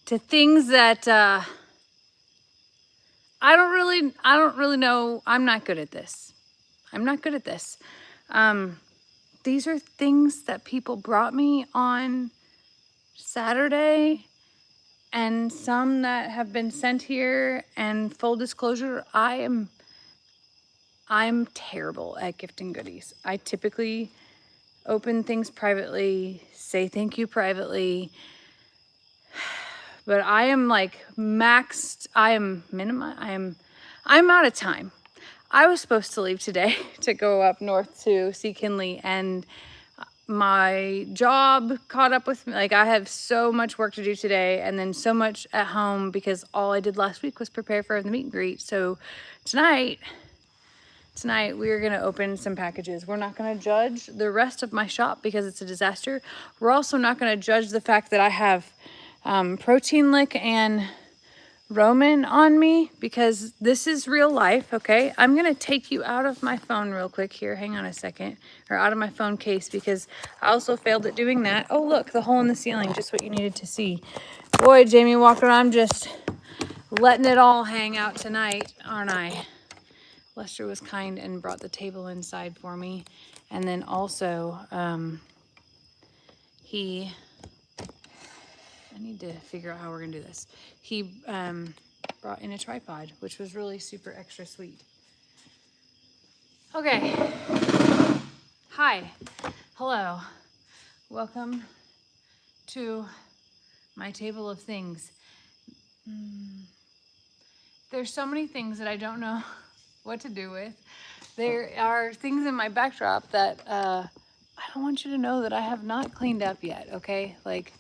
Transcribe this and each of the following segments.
to things that I don't really know. I'm not good at this. I'm not good at this. These are things that people brought me on Saturday, and some that have been sent here. And full disclosure, I'm terrible at gifting goodies. I typically open things privately, say thank you privately, but I am like maxed. I'm out of time. I was supposed to leave today to go up north to see Kinley, and my job caught up with me. Like, I have so much work to do today, and then so much at home because all I did last week was prepare for the meet and greet. So tonight we are going to open some packages. We're not going to judge the rest of my shop because it's a disaster. We're also not going to judge the fact that I have Protein Lick and Roman on me, because this is real life. Okay, I'm going to take you out of my phone real quick here. Hang on a second. Or out of my phone case, because I also failed at doing that. Oh, look, the hole in the ceiling, just what you needed to see. Boy, Jamie Walker, I'm just letting it all hang out tonight, aren't I? Lester was kind and brought the table inside for me. And then also, I need to figure out how we're gonna do this. He brought in a tripod, which was really super extra sweet. Okay. Hi. Hello. Welcome to my table of things. There's so many things that I don't know what to do with. There are things in my backdrop that I don't want you to know that I have not cleaned up yet, okay? Like,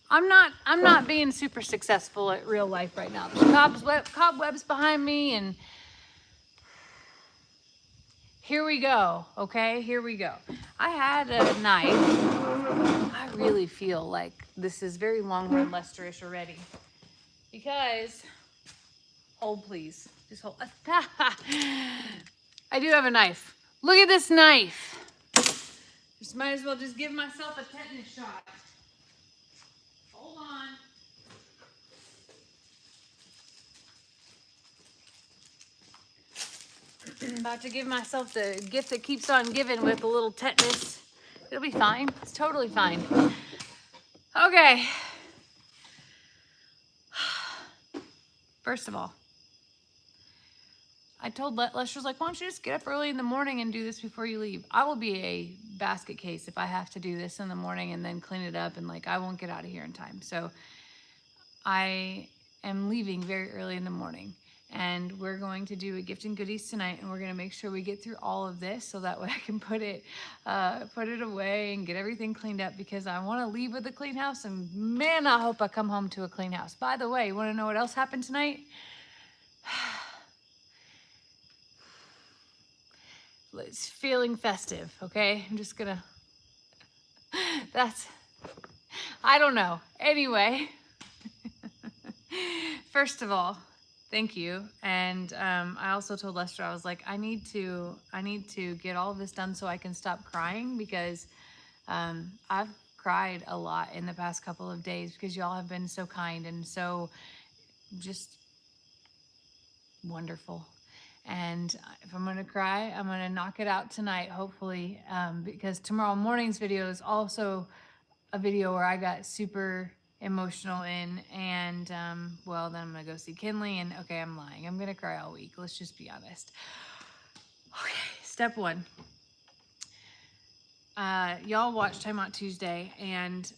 I'm not being super successful at real life right now. There's cobwebs behind me, and here we go, okay? Here we go. I had a knife. I really feel like this is very Longhorn Lesterish already, because, hold please, just hold. I do have a knife. Look at this knife. Just might as well just give myself a tetanus shot. Hold on. I'm about to give myself the gift that keeps on giving with a little tetanus. It'll be fine. It's totally fine. Okay. First of all, I told Lester's like, why don't you just get up early in the morning and do this before you leave? I will be a basket case if I have to do this in the morning and then clean it up, and like, I won't get out of here in time. So I am leaving very early in the morning, and we're going to do a gift and goodies tonight, and we're going to make sure we get through all of this so that way I can put it away and get everything cleaned up, because I want to leave with a clean house, and man, I hope I come home to a clean house. By the way, you want to know what else happened tonight? It's feeling festive, okay? I'm just gonna, I don't know. Anyway, first of all, thank you. And I also told Lester, I was like, I need to get all of this done so I can stop crying, because I've cried a lot in the past couple of days because y'all have been so kind and so just wonderful. And if I'm gonna cry, I'm gonna knock it out tonight, hopefully, because tomorrow morning's video is also a video where I got super emotional in, and well, then I'm gonna go see Kinley, and okay, I'm lying. I'm gonna cry all week. Let's just be honest. Okay, step one. Y'all watched Time Out Tuesday, and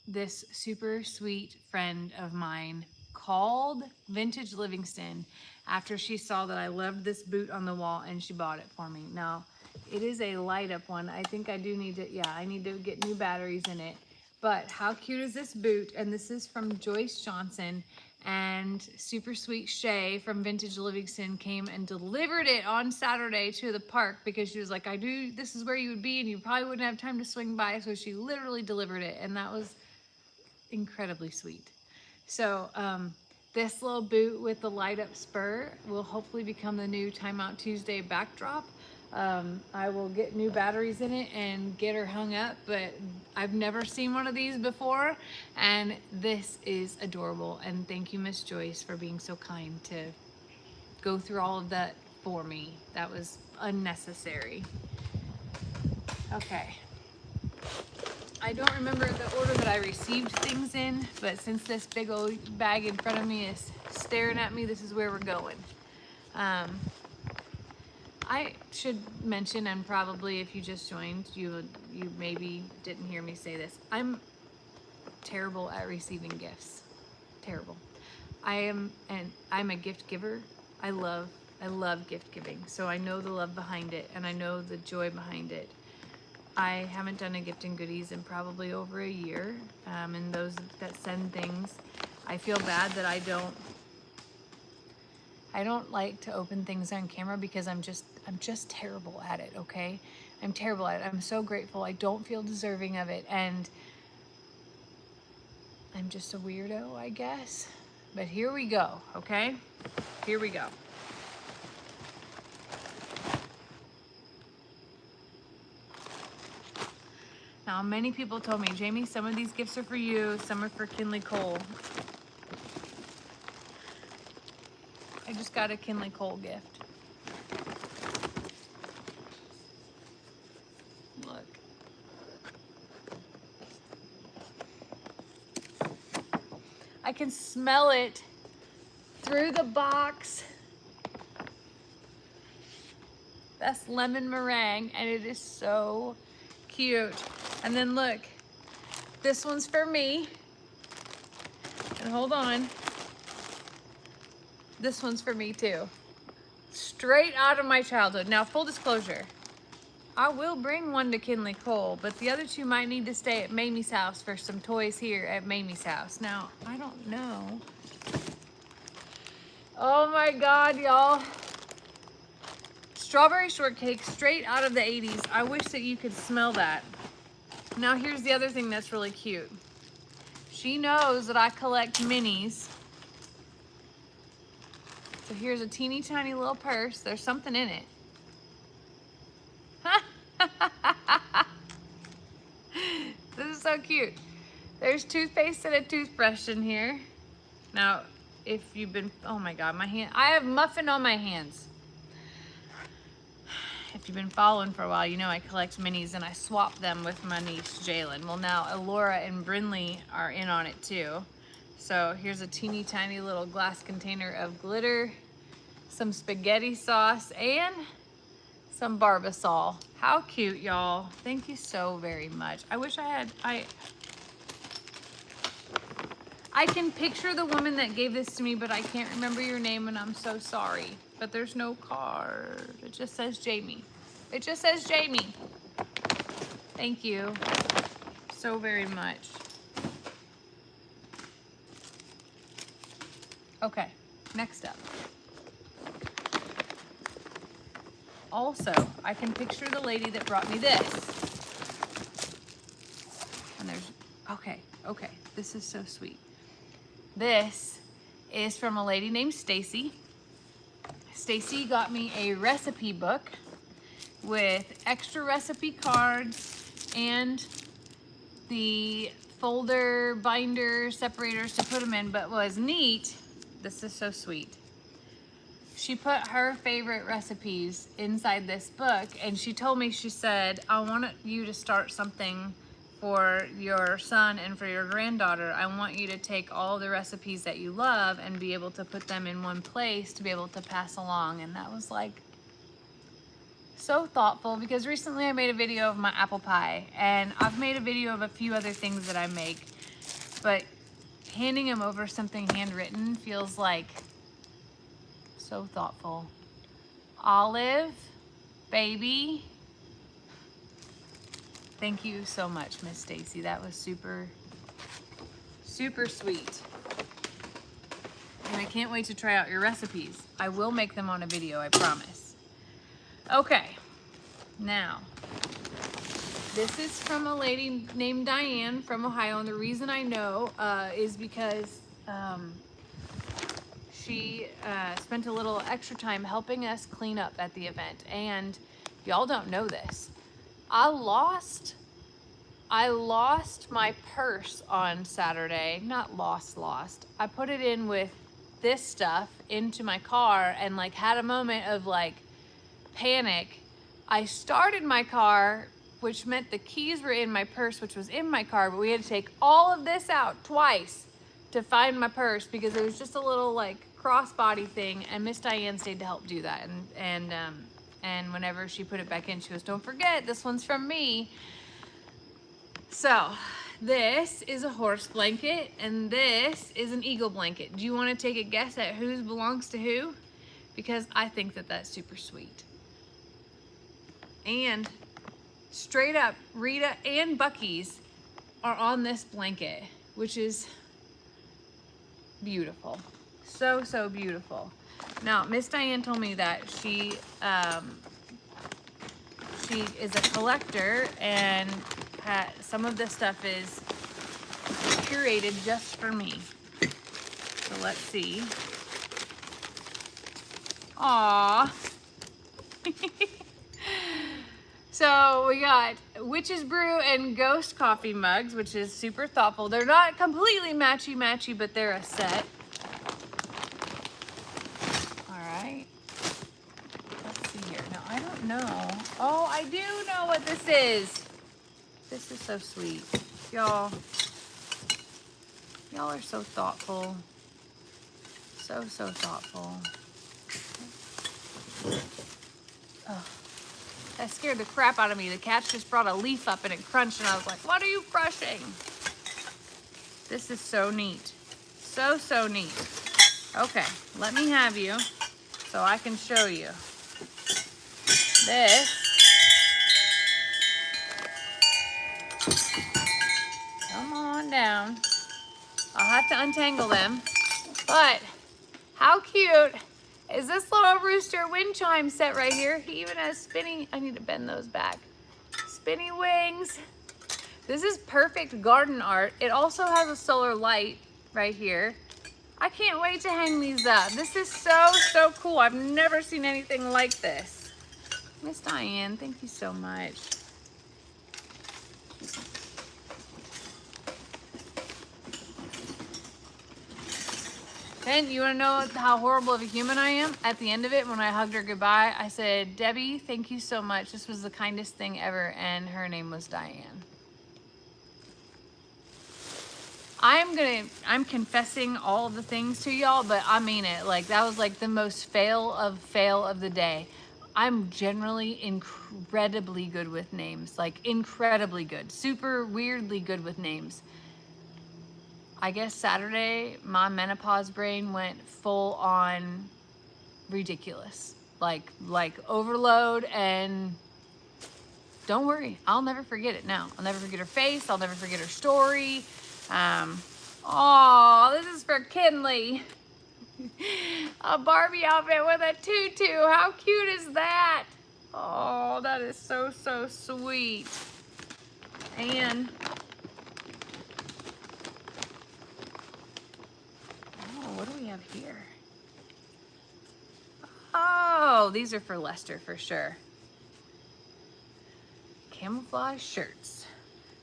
this super sweet friend of mine called Vintage Livingston after she saw that I loved this boot on the wall, and she bought it for me. Now, it is a light up one. I think I do need to, yeah, I need to get new batteries in it. But how cute is this boot? And this is from Joyce Johnson, and super sweet Shay from Vintage Livingston came and delivered it on Saturday to the park, because she was like, this is where you would be and you probably wouldn't have time to swing by. So she literally delivered it, and that was incredibly sweet. So this little boot with the light up spur will hopefully become the new Time Out Tuesday backdrop. I will get new batteries in it and get her hung up, but I've never seen one of these before, and this is adorable. And thank you, Miss Joyce, for being so kind to go through all of that for me. That was unnecessary. Okay. I don't remember the order that I received things in, but since this big old bag in front of me is staring at me, this is where we're going. I should mention, and probably if you just joined, you maybe didn't hear me say this. I'm terrible at receiving gifts. Terrible. I'm a gift giver. I love gift giving. So I know the love behind it, and I know the joy behind it. I haven't done a gift and goodies in probably over a year. And those that send things, I feel bad that I don't like to open things on camera because I'm just terrible at it, okay? I'm terrible at it. I'm so grateful. I don't feel deserving of it, and I'm just a weirdo, I guess. But here we go, okay? Here we go. Now, many people told me, Jamie, some of these gifts are for you, some are for Kinley Cole. I just got a Kinley Cole gift. Look. I can smell it through the box. That's lemon meringue, and it is so cute. And then look, this one's for me. And hold on. This one's for me too. Straight out of my childhood. Now, full disclosure, I will bring one to Kinley Cole, but the other two might need to stay at Mamie's house for some toys here at Mamie's house. Now, I don't know. Oh my God, y'all. Strawberry shortcake straight out of the 80s. I wish that you could smell that. Now, here's the other thing that's really cute. She knows that I collect minis. So here's a teeny tiny little purse. There's something in it. This is so cute. There's toothpaste and a toothbrush in here. Now, if you've been, oh my God, my hand, I have muffin on my hands. If you've been following for a while, you know I collect minis and I swap them with my niece, Jalen. Well, now Elora and Brinley are in on it too. So here's a teeny tiny little glass container of glitter, some spaghetti sauce, and some Barbasol. How cute, y'all. Thank you so very much. I wish I had, I can picture the woman that gave this to me, but I can't remember your name, and I'm so sorry. But there's no card. It just says Jamie. It just says Jamie. Thank you so very much. Okay, next up. Also, I can picture the lady that brought me this. And there's, okay, this is so sweet. This is from a lady named Stacy. Stacy got me a recipe book with extra recipe cards and the folder, binder, separators to put them in. But what was neat, this is so sweet. She put her favorite recipes inside this book, and she told me, she said, I want you to start something for your son and for your granddaughter. I want you to take all the recipes that you love and be able to put them in one place to be able to pass along. And that was like so thoughtful, because recently I made a video of my apple pie, and I've made a video of a few other things that I make, but handing them over something handwritten feels like so thoughtful. Olive, baby. Thank you so much, Miss Stacy. That was super, super sweet. And I can't wait to try out your recipes. I will make them on a video, I promise. Okay, now, this is from a lady named Diane from Ohio, and the reason I know is because she spent a little extra time helping us clean up at the event, and Y'all don't know this. I lost my purse on Saturday. Not lost. I put it in with this stuff into my car and like had a moment of like panic. I started my car, which meant the keys were in my purse, which was in my car, but we had to take all of this out twice to find my purse because it was just a little like crossbody thing, and Miss Diane stayed to help do that. And whenever she put it back in, she goes, "Don't forget, this one's from me." So this is a horse blanket and this is an eagle blanket. Do you want to take a guess at whose belongs to who? Because I think that that's super sweet. And straight up, Rita and Bucky's are on this blanket, which is beautiful. So, so beautiful. Now, Miss Diane told me that she is a collector, and some of this stuff is curated just for me. So let's see. Aww. So we got Witch's Brew and Ghost coffee mugs, which is super thoughtful. They're not completely matchy, but they're a set. All right. Let's see here. Now, I don't know. Oh, I do know what this is. This is so sweet. Y'all are so thoughtful. So, so thoughtful. Oh. That scared the crap out of me. The cats just brought a leaf up and it crunched, and I was like, what are you crushing? This is so neat. So, so neat. Okay, let me have you so I can show you. This. Come on down. I'll have to untangle them. But how cute is this little rooster wind chime set right here? He even has spinny, I need to bend those back. Spinny wings. This is perfect garden art. It also has a solar light right here. I can't wait to hang these up. This is so, so cool. I've never seen anything like this. Miss Diane, thank you so much. And you want to know how horrible of a human I am? At the end of it, when I hugged her goodbye, I said, Debbie, thank you so much. This was the kindest thing ever. And her name was Diane. I'm confessing all of the things to y'all, but I mean it. Like, that was like the most fail of the day. I'm generally incredibly good with names. Like, incredibly good. Super weirdly good with names. I guess Saturday, my menopause brain went full on ridiculous. Like overload, and don't worry, I'll never forget it now. I'll never forget her face. I'll never forget her story. Oh, this is for Kinley. A Barbie outfit with a tutu. How cute is that? Oh, that is so, so sweet. And what do we have here? Oh, these are for Lester for sure. Camouflage shirts.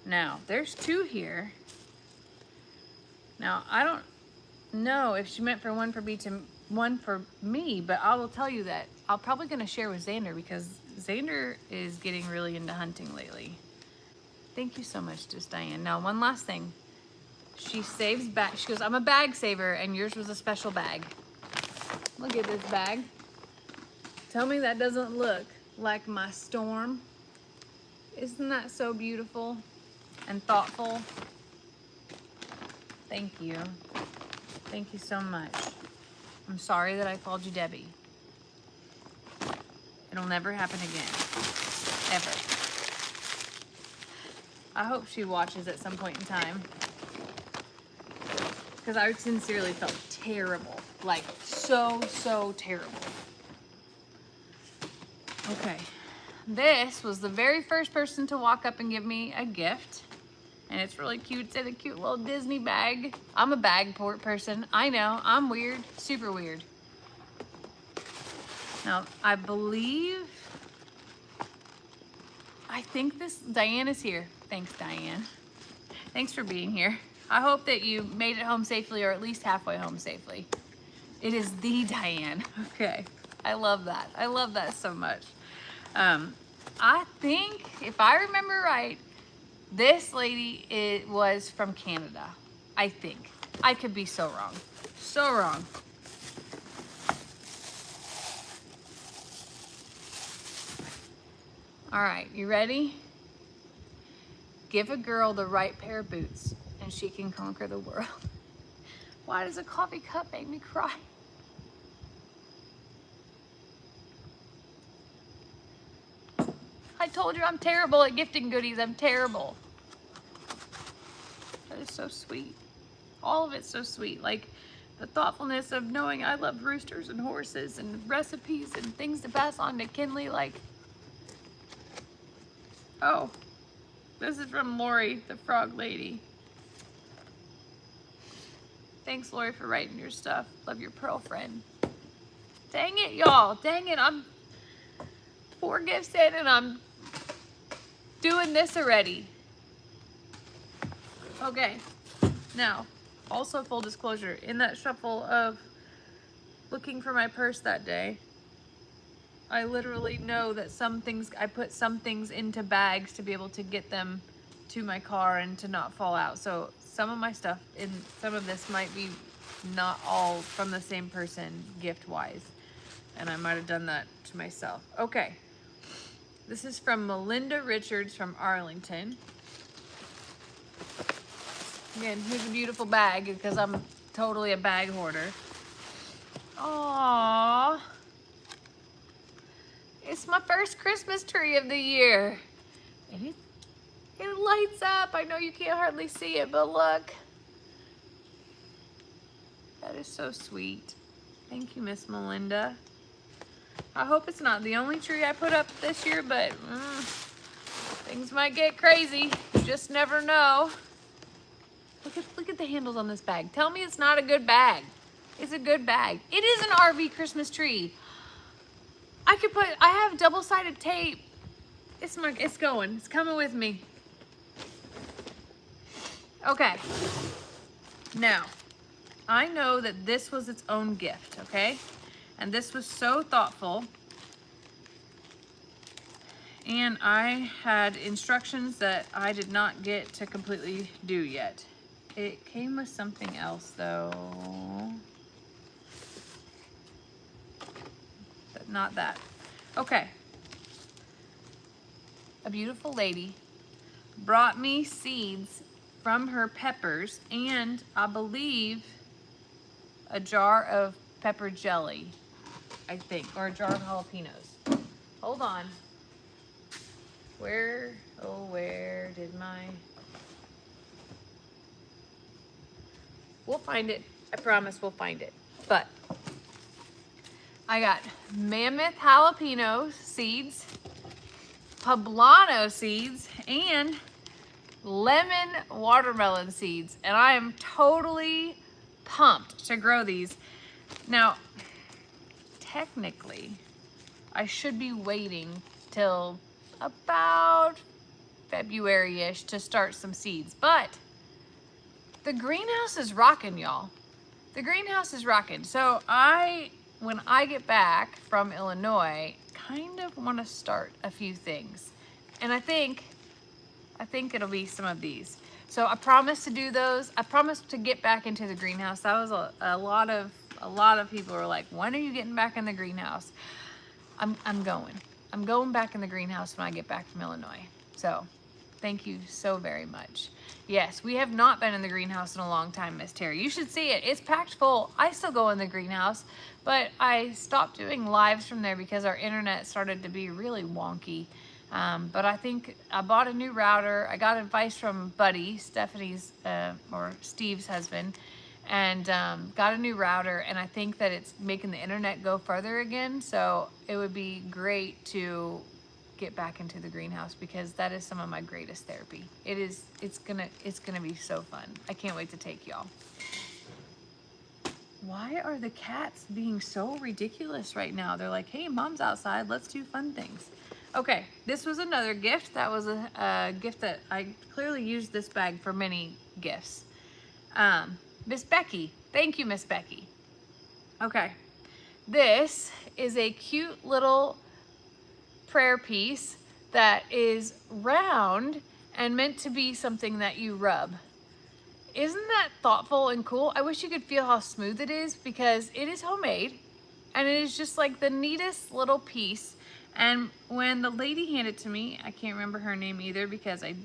Now, there's two here. Now, I don't know if she meant for one for me, but I will tell you that I'm probably going to share with Xander, because Xander is getting really into hunting lately. Thank you so much, Just Diane. Now, one last thing. She saves bag. She goes, I'm a bag saver, and yours was a special bag. Look at this bag. Tell me that doesn't look like my storm. Isn't that so beautiful and thoughtful? Thank you. Thank you so much. I'm sorry that I called you Debbie. It'll never happen again. Ever. I hope she watches at some point in time, because I sincerely felt terrible. Like, so, so terrible. Okay. This was the very first person to walk up and give me a gift. And it's really cute. It's in a cute little Disney bag. I'm a bag person. I know. I'm weird. Super weird. Now, I believe I think Diane is here. Thanks, Diane. Thanks for being here. I hope that you made it home safely, or at least halfway home safely. It is the Diane. Okay. I love that. I love that so much. I think, if I remember right, this lady was from Canada. I think. I could be so wrong. So wrong. All right, you ready? Give a girl the right pair of boots and she can conquer the world. Why does a coffee cup make me cry? I told you I'm terrible at gifting goodies. I'm terrible. That is so sweet. All of it's so sweet. Like the thoughtfulness of knowing I love roosters and horses and recipes and things to pass on to Kinley. Like, oh, this is from Lori, the frog lady. Thanks, Lori, for writing your stuff. Love your pearl friend. Dang it, y'all. Dang it. I'm 4 gifts in and I'm doing this already. Okay. Now, also full disclosure, in that shuffle of looking for my purse that day, I literally know that I put some things into bags to be able to get them to my car and to not fall out. So some of my stuff in some of this might be not all from the same person gift wise. And I might have done that to myself. Okay. This is from Melinda Richards from Arlington. Again, here's a beautiful bag because I'm totally a bag hoarder. Aww. It's my first Christmas tree of the year. And it lights up. I know you can't hardly see it, but look. That is so sweet. Thank you, Miss Melinda. I hope it's not the only tree I put up this year, but things might get crazy. You just never know. Look at the handles on this bag. Tell me it's not a good bag. It's a good bag. It is an RV Christmas tree. I have double-sided tape. It's going. It's coming with me. Okay. Now, I know that this was its own gift, okay? And this was so thoughtful. And I had instructions that I did not get to completely do yet. It came with something else though. But not that. Okay. A beautiful lady brought me seeds from her peppers and I believe a jar of pepper jelly, I think, or a jar of jalapenos. Hold on. Where did my... We'll find it. I promise we'll find it. But I got mammoth jalapeno seeds, poblano seeds, and lemon watermelon seeds. And I am totally pumped to grow these. Now, technically, I should be waiting till about February-ish to start some seeds, but the greenhouse is rocking, y'all. The greenhouse is rocking. So when I get back from Illinois, kind of want to start a few things. And I think it'll be some of these. So I promise to do those. I promise to get back into the greenhouse. That was a lot of people were like, when are you getting back in the greenhouse? I'm going. I'm going back in the greenhouse when I get back from Illinois. So thank you so very much. Yes, we have not been in the greenhouse in a long time, Miss Terry. You should see it. It's packed full. I still go in the greenhouse, but I stopped doing lives from there because our internet started to be really wonky. But I think I bought a new router. I got advice from Buddy, Stephanie's or Steve's husband, and got a new router. And I think that it's making the internet go further again. So it would be great to get back into the greenhouse because that is some of my greatest therapy. It's gonna be so fun. I can't wait to take y'all. Why are the cats being so ridiculous right now? They're like, hey, mom's outside, let's do fun things. Okay, this was another gift. That was a gift that I clearly used this bag for many gifts. Miss Becky. Thank you, Miss Becky. Okay, this is a cute little prayer piece that is round and meant to be something that you rub. Isn't that thoughtful and cool? I wish you could feel how smooth it is because it is homemade and it is just like the neatest little piece. And when the lady handed it to me, I can't remember her name either because I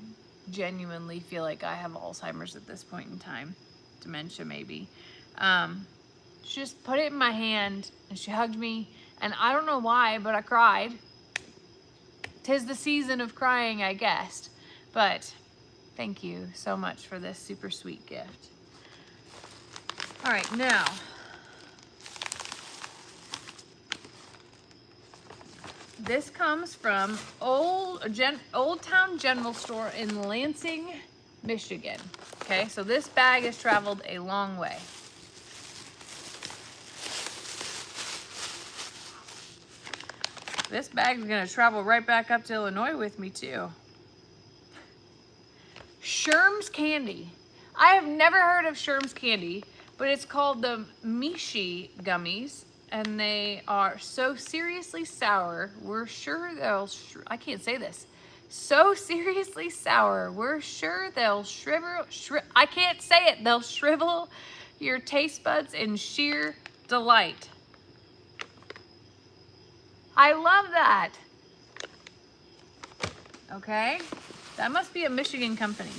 genuinely feel like I have Alzheimer's at this point in time. Dementia maybe. She just put it in my hand and she hugged me, and I don't know why, but I cried. 'Tis the season of crying, I guess. But thank you so much for this super sweet gift. All right, now, this comes from Old Town General Store in Lansing, Michigan. Okay, so this bag has traveled a long way. This bag is gonna travel right back up to Illinois with me too. Sherm's candy. I have never heard of Sherm's candy, but it's called the Mishi gummies, and they are so seriously sour. We're sure they'll, I can't say this. So seriously sour. We're sure they'll I can't say it. They'll shrivel your taste buds in sheer delight. I love that. Okay, that must be a Michigan company.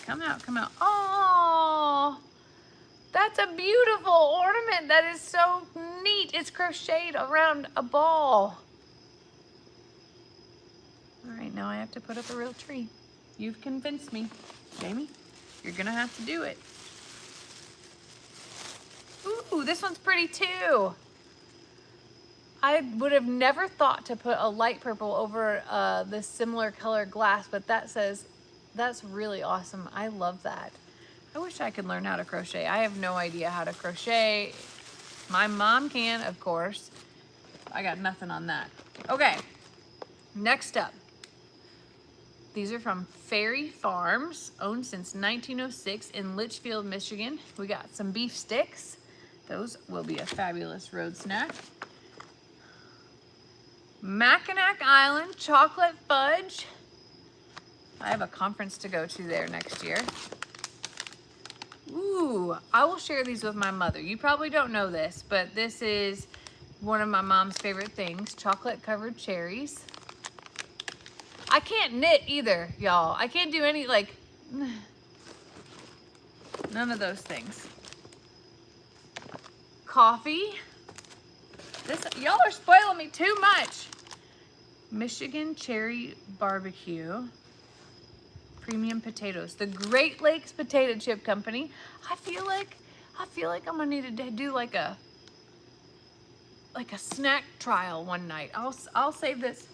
Come out, come out. Oh, that's a beautiful ornament. That is so neat. It's crocheted around a ball. All right, now I have to put up a real tree. You've convinced me. Jamie, you're gonna have to do it. Ooh, this one's pretty too. I would have never thought to put a light purple over this similar color glass, but that says, that's really awesome. I love that. I wish I could learn how to crochet. I have no idea how to crochet. My mom can, of course. I got nothing on that. Okay, next up. These are from Fairy Farms, owned since 1906 in Litchfield, Michigan. We got some beef sticks. Those will be a fabulous road snack. Mackinac Island chocolate fudge. I have a conference to go to there next year. Ooh, I will share these with my mother. You probably don't know this, but this is one of my mom's favorite things, chocolate covered cherries. I can't knit either, y'all. I can't do any, like, none of those things. Coffee. This, y'all are spoiling me too much. Michigan Cherry Barbecue. Premium potatoes. The Great Lakes Potato Chip Company. I feel like I'm gonna need to do like a snack trial one night. I'll save this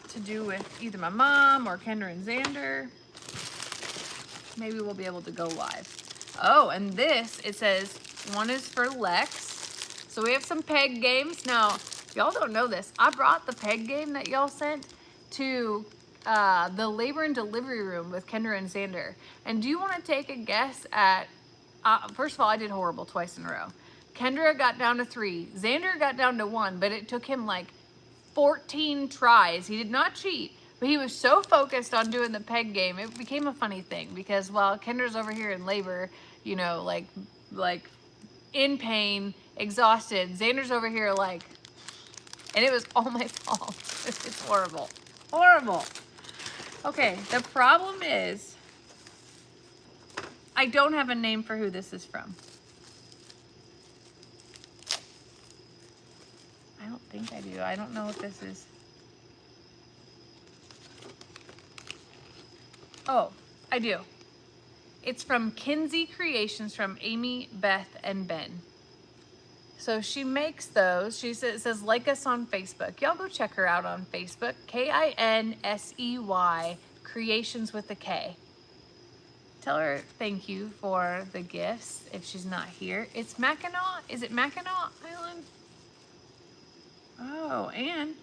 to do with either my mom or Kendra and Xander. Maybe we'll be able to go live. Oh, and this, it says one is for Lex. So we have some peg games. Now, y'all don't know this. I brought the peg game that y'all sent to the labor and delivery room with Kendra and Xander. And do you want to take a guess at, first of all, I did horrible twice in a row. Kendra got down to 3. Xander got down to 1, but it took him like 14 tries. He did not cheat, but he was so focused on doing the peg game, it became a funny thing because while Kendra's over here in labor, you know, like in pain, exhausted, Xander's over here like, and it was all my fault. It's horrible, horrible. Okay, the problem is I don't have a name for who this is from. I don't think I do. I don't know if this is. Oh, I do. It's from Kinsey Creations from Amy, Beth, and Ben. So she makes those. She says, it says like us on Facebook. Y'all go check her out on Facebook. Kinsey Creations with a K. Tell her thank you for the gifts if she's not here. It's Mackinac. Is it Mackinac Island? Oh, and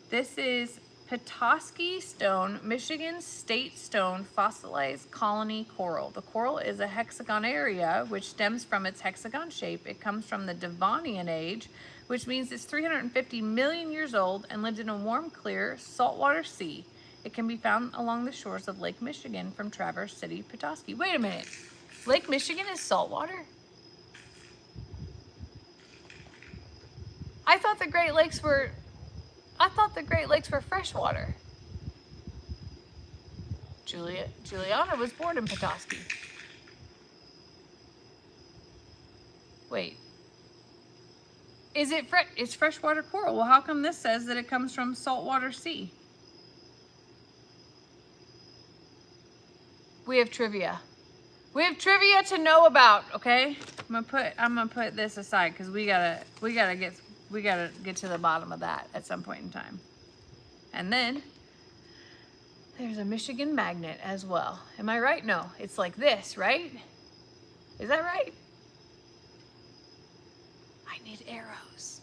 this is Petoskey Stone, Michigan State Stone Fossilized Colony Coral. The coral is a hexagon area, which stems from its hexagon shape. It comes from the Devonian age, which means it's 350 million years old and lived in a warm, clear, saltwater sea. It can be found along the shores of Lake Michigan from Traverse City, Petoskey. Wait a minute. Lake Michigan is saltwater? I thought the Great Lakes were freshwater. Juliana was born in Petoskey. Wait. Is it it's freshwater coral? Well, how come this says that it comes from saltwater sea? We have trivia. We have trivia to know about, okay? I'm gonna put this aside because we gotta get to the bottom of that at some point in time. And then there's a Michigan magnet as well. Am I right? No, it's like this, right? Is that right? I need arrows.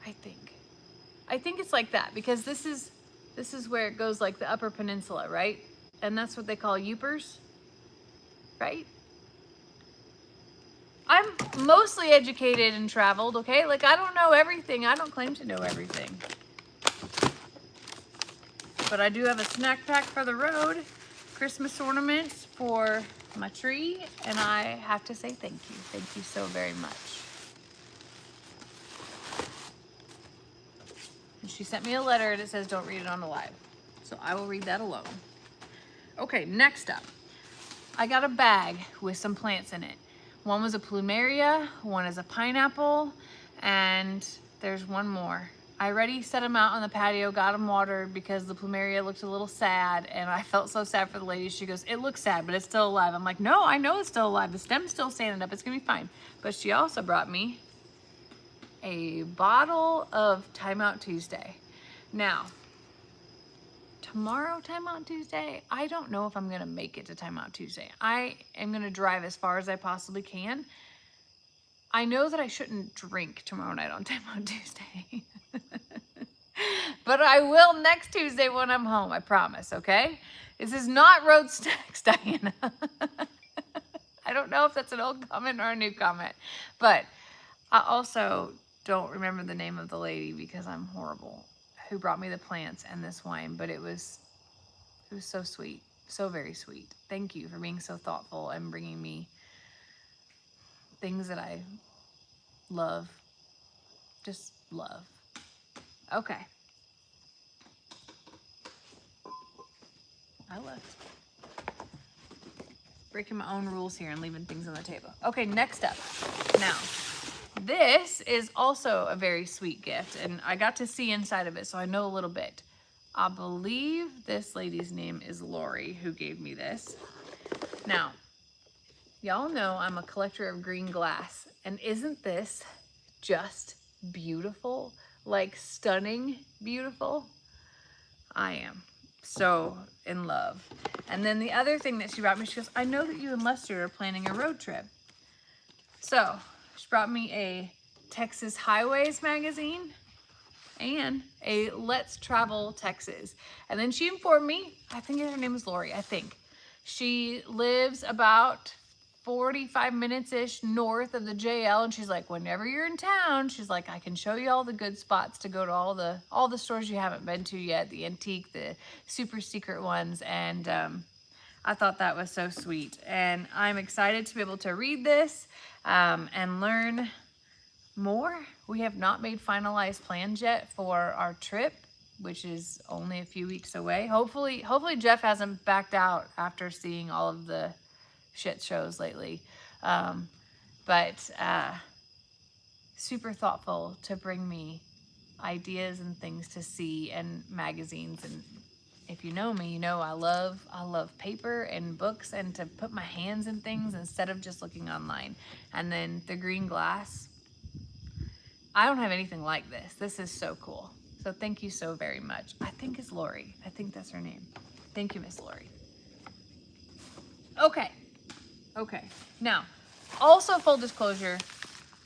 I think it's like that because this is where it goes like the Upper Peninsula, right? And that's what they call Upers, right? I'm mostly educated and traveled, okay? Like, I don't know everything. I don't claim to know everything. But I do have a snack pack for the road, Christmas ornaments for my tree, and I have to say thank you. Thank you so very much. And she sent me a letter and it says don't read it on the live. So I will read that alone. Okay, next up. I got a bag with some plants in it. One was a plumeria, one is a pineapple, and there's one more. I already set them out on the patio, got them watered because the plumeria looked a little sad, and I felt so sad for the lady. She goes, it looks sad, but it's still alive. I'm like, no, I know it's still alive. The stem's still standing up. It's gonna be fine. But she also brought me a bottle of Time Out Tuesday. Now, tomorrow, Time Out Tuesday, I don't know if I'm gonna make it to Time Out Tuesday. I am gonna drive as far as I possibly can. I know that I shouldn't drink tomorrow night on Time Out Tuesday. But I will next Tuesday when I'm home, I promise, okay? This is not road snacks, Diana. I don't know if that's an old comment or a new comment, but I also don't remember the name of the lady because I'm horrible, who brought me the plants and this wine, but it was so sweet, so very sweet. Thank you for being so thoughtful and bringing me things that I love, just love. Okay. I left. Breaking my own rules here and leaving things on the table. Okay, next up. Now, this is also a very sweet gift, and I got to see inside of it, so I know a little bit. I believe this lady's name is Lori, who gave me this. Now, y'all know I'm a collector of green glass, and isn't this just beautiful? Like, stunning beautiful? I am so in love. And then the other thing that she brought me, she goes, I know that you and Lester are planning a road trip. So she brought me a Texas Highways magazine and a Let's Travel Texas. And then she informed me, I think her name is Lori, I think. She lives about 45 minutes-ish north of the JL, and she's like, whenever you're in town, she's like, I can show you all the good spots to go to, all the stores you haven't been to yet, the antique, the super secret ones, and I thought that was so sweet. And I'm excited to be able to read this and learn more. We have not made finalized plans yet for our trip, which is only a few weeks away. Hopefully Jeff hasn't backed out after seeing all of the shit shows lately. But super thoughtful to bring me ideas and things to see and magazines. And if you know me, you know I love paper and books and to put my hands in things instead of just looking online. And then the green glass. I don't have anything like this. This is so cool. So thank you so very much. I think it's Lori. I think that's her name. Thank you, Miss Lori. Okay. Now, also full disclosure,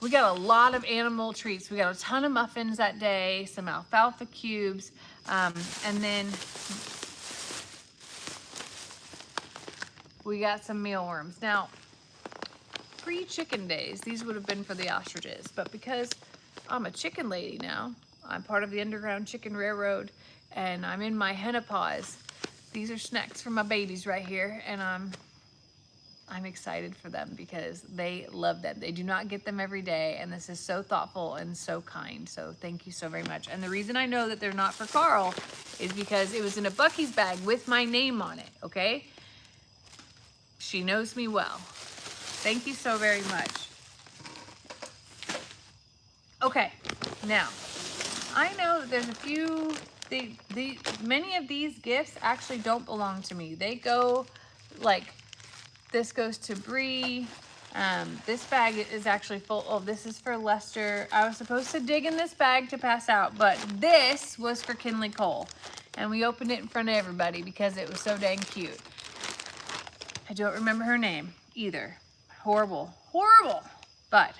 We got a lot of animal treats. We got a ton of muffins that day, some alfalfa cubes, and then we got some mealworms. Now, pre-chicken days, these would have been for the ostriches, but because I'm a chicken lady now, I'm part of the Underground Chicken Railroad, and I'm in my henopause. These are snacks for my babies right here, and I'm excited for them because they love them. They do not get them every day, and this is so thoughtful and so kind. So thank you so very much. And the reason I know that they're not for Carl is because it was in a Buc-ee's bag with my name on it, okay? She knows me well. Thank you so very much. Okay, now, I know that there's a few, many of these gifts actually don't belong to me. They go, like, this goes to Bree. This bag is actually full. Oh, this is for Lester. I was supposed to dig in this bag to pass out, but this was for Kinley Cole. And we opened it in front of everybody because it was so dang cute. I don't remember her name either. Horrible, horrible. But,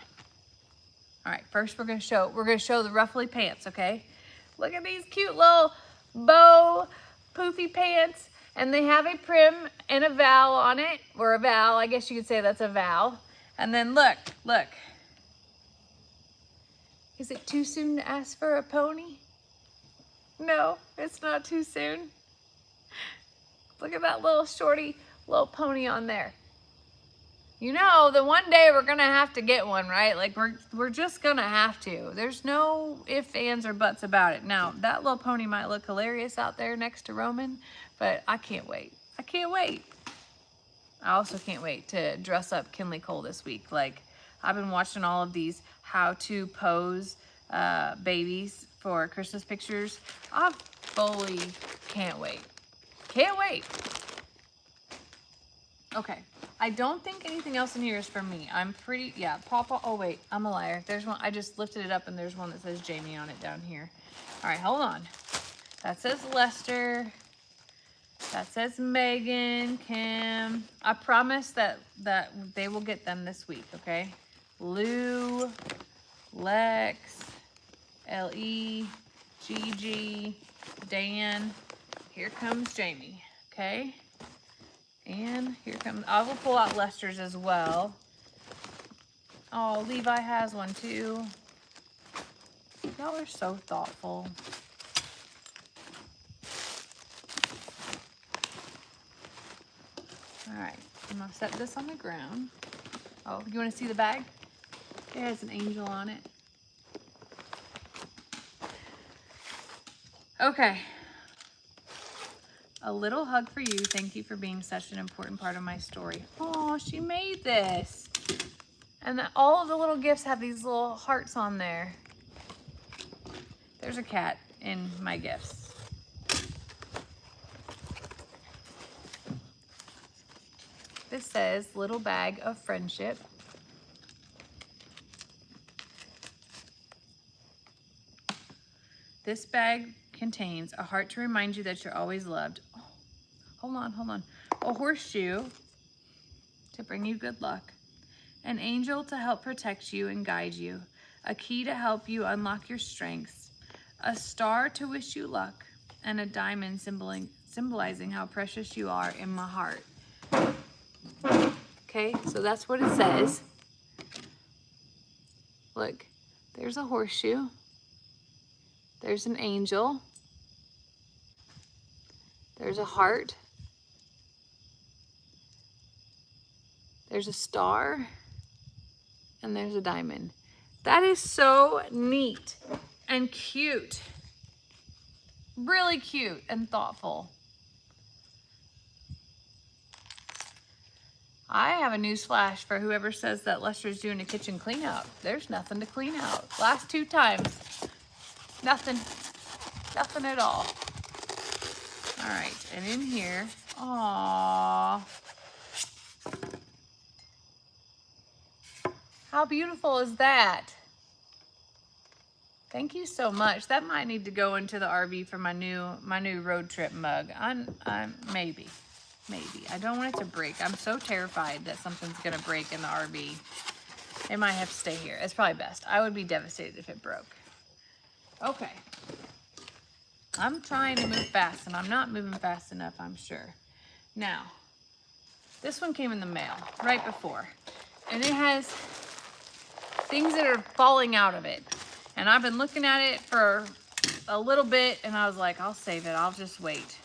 all right, first we're gonna show the ruffly pants, okay? Look at these cute little bow poofy pants. And they have a prim and a vowel on it, or a vowel, I guess you could say that's a vowel. And then look. Is it too soon to ask for a pony? No, it's not too soon. Look at that little shorty, little pony on there. You know, the one day we're gonna have to get one, right? Like we're just gonna have to. There's no ifs, ands, or buts about it. Now, that little pony might look hilarious out there next to Roman, but I can't wait. I can't wait. I also can't wait to dress up Kinley Cole this week. Like, I've been watching all of these how to pose babies for Christmas pictures. I fully can't wait. Can't wait. Okay. I don't think anything else in here is for me. I'm pretty, yeah, Papa, oh wait, I'm a liar. There's one, I just lifted it up and there's one that says Jamie on it down here. All right, hold on. That says Lester. That says Megan, Kim. I promise that they will get them this week, okay? Lou, Lex, L.E., Gigi, Dan. Here comes Jamie, okay? And here comes, I will pull out Lester's as well. Oh, Levi has one too. Y'all are so thoughtful. All right, I'm gonna set this on the ground. Oh, you wanna see the bag? It has an angel on it. Okay. A little hug for you. Thank you for being such an important part of my story. Oh, she made this. And all of the little gifts have these little hearts on there. There's a cat in my gifts. This says, little bag of friendship. This bag contains a heart to remind you that you're always loved. Oh, hold on. A horseshoe to bring you good luck. An angel to help protect you and guide you. A key to help you unlock your strengths. A star to wish you luck. And a diamond symbolizing how precious you are in my heart. Okay, so that's what it says. Look, there's a horseshoe. There's an angel. There's a heart. There's a star. And there's a diamond. That is so neat and cute. Really cute and thoughtful. I have a news flash for whoever says that Lester's doing a kitchen clean out. There's nothing to clean out. Last 2 times, nothing at all. All right, and in here, aww. How beautiful is that? Thank you so much. That might need to go into the RV for my new road trip mug. I'm maybe. I don't want it to break. I'm so terrified that something's gonna break in the RV. It might have to stay here. It's probably best. I would be devastated if it broke. Okay. I'm trying to move fast, and I'm not moving fast enough, I'm sure. Now, this one came in the mail right before, and it has things that are falling out of it. And I've been looking at it for a little bit, and I was like, I'll save it. I'll just wait.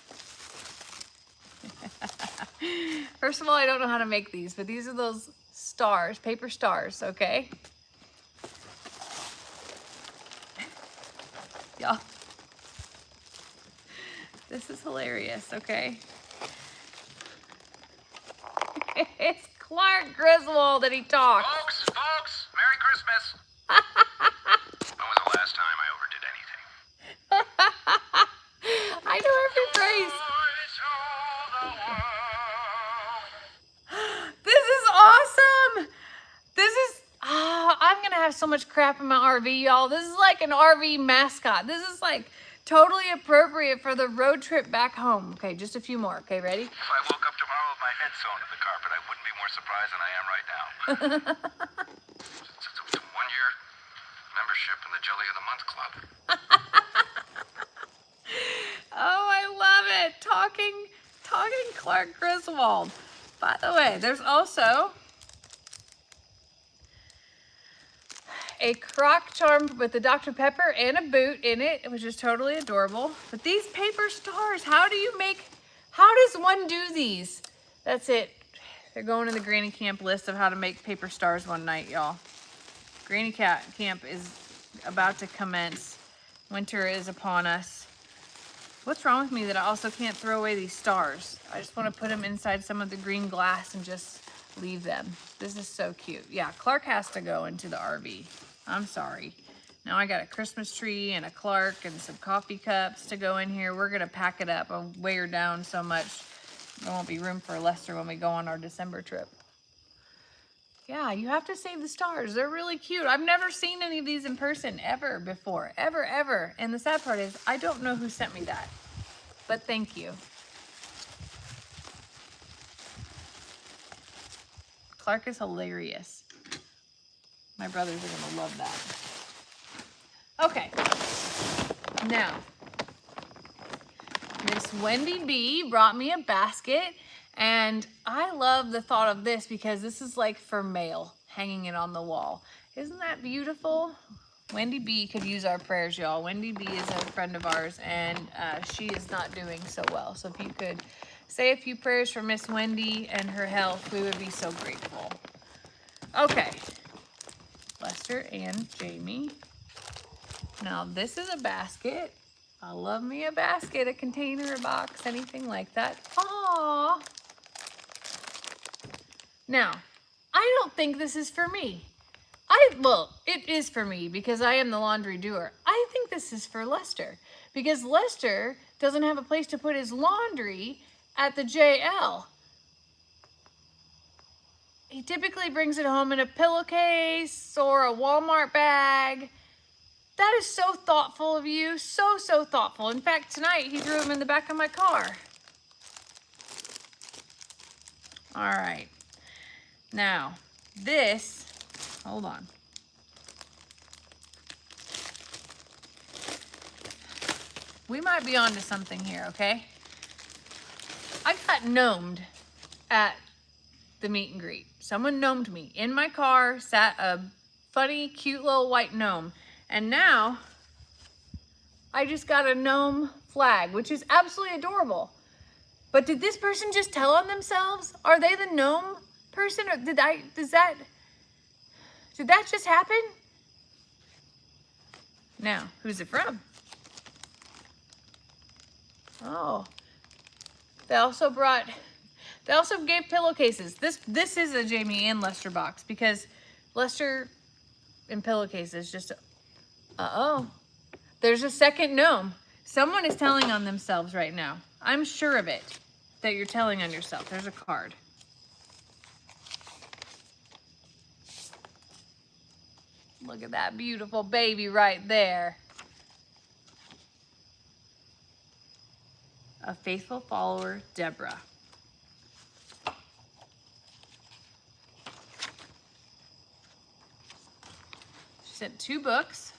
First of all, I don't know how to make these, but these are those stars, paper stars, okay? Y'all, this is hilarious, okay? It's Clark Griswold that he talks. Folks, Merry Christmas. When was the last time I overdid anything? I know every phrase. This is awesome. This is, I'm gonna have so much crap in my RV, y'all. This is like an RV mascot. This is like totally appropriate for the road trip back home. Okay, just a few more. Okay, ready? If I woke up tomorrow with my head sewn to the carpet, I wouldn't be more surprised than I am right now. It's a 1-year membership in the Jelly of the Month Club. Oh, I love it. Talking Clark Griswold. By the way, there's also a crock charm with the Dr. Pepper and a boot in it, which is totally adorable. But these paper stars, how does one do these? That's it. They're going in the Granny Camp list of how to make paper stars one night, y'all. Granny Camp is about to commence. Winter is upon us. What's wrong with me that I also can't throw away these stars? I just want to put them inside some of the green glass and just leave them. This is so cute. Yeah, Clark has to go into the RV. I'm sorry. Now I got a Christmas tree and a Clark and some coffee cups to go in here. We're going to pack it up and weigh her down so much. There won't be room for Lester when we go on our December trip. Yeah, you have to save the stars. They're really cute. I've never seen any of these in person ever before. Ever. And the sad part is I don't know who sent me that. But thank you. Clark is hilarious. My brothers are gonna love that. Okay. Now, Miss Wendy B brought me a basket. And I love the thought of this because this is like for mail, hanging it on the wall. Isn't that beautiful? Wendy B could use our prayers, y'all. Wendy B is a friend of ours, and she is not doing so well. So if you could say a few prayers for Miss Wendy and her health, we would be so grateful. Okay. Lester and Jamie. Now, this is a basket. I love me a basket, a container, a box, anything like that. Aww. Now, I don't think this is for me. Well, it is for me because I am the laundry doer. I think this is for Lester because Lester doesn't have a place to put his laundry at the JL. He typically brings it home in a pillowcase or a Walmart bag. That is so thoughtful of you. So thoughtful. In fact, tonight he threw them in the back of my car. All right. Now, this, hold on. We might be onto something here, okay? I got gnomed at the meet and greet. Someone gnomed me. In my car sat a funny, cute little white gnome. And now, I just got a gnome flag, which is absolutely adorable. But did this person just tell on themselves? Are they the gnome person? Or did that just happen? Now, who's it from? Oh, they also gave pillowcases. This is a Jamie and Lester box because Lester in pillowcases just, there's a second gnome. Someone is telling on themselves right now. I'm sure of it, that you're telling on yourself. There's a card. Look at that beautiful baby right there. A faithful follower, Deborah. She sent 2 books,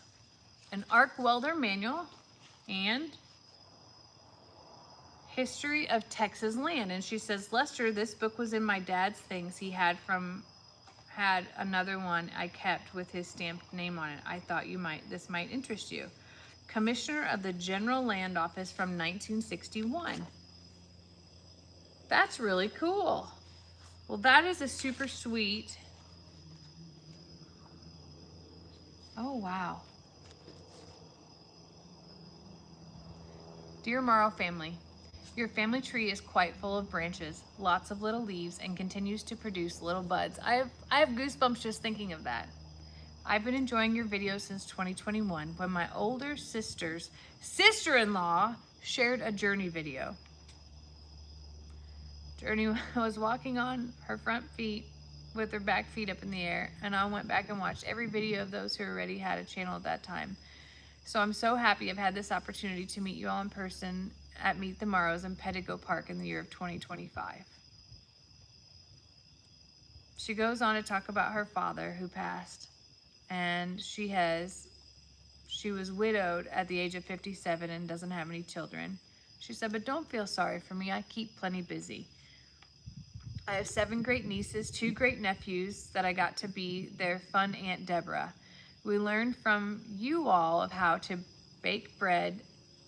an arc welder manual, and History of Texas Land. And she says, Lester, this book was in my dad's things. He had another one I kept with his stamped name on it. I thought this might interest you. Commissioner of the General Land Office from 1961. That's really cool. Well, that is a super sweet. Oh, wow. Dear Morrow family, your family tree is quite full of branches, lots of little leaves, and continues to produce little buds. I have goosebumps just thinking of that. I've been enjoying your videos since 2021 when my older sister's sister-in-law shared a journey video. Journey was walking on her front feet with her back feet up in the air, and I went back and watched every video of those who already had a channel at that time. So I'm so happy I've had this opportunity to meet you all in person at Meet the Morrows in Pettigo Park in the year of 2025. She goes on to talk about her father who passed, and she was widowed at the age of 57 and doesn't have any children. She said, but don't feel sorry for me. I keep plenty busy. I have 7 great nieces, 2 great nephews that I got to be their fun Aunt Deborah. We learned from you all of how to bake bread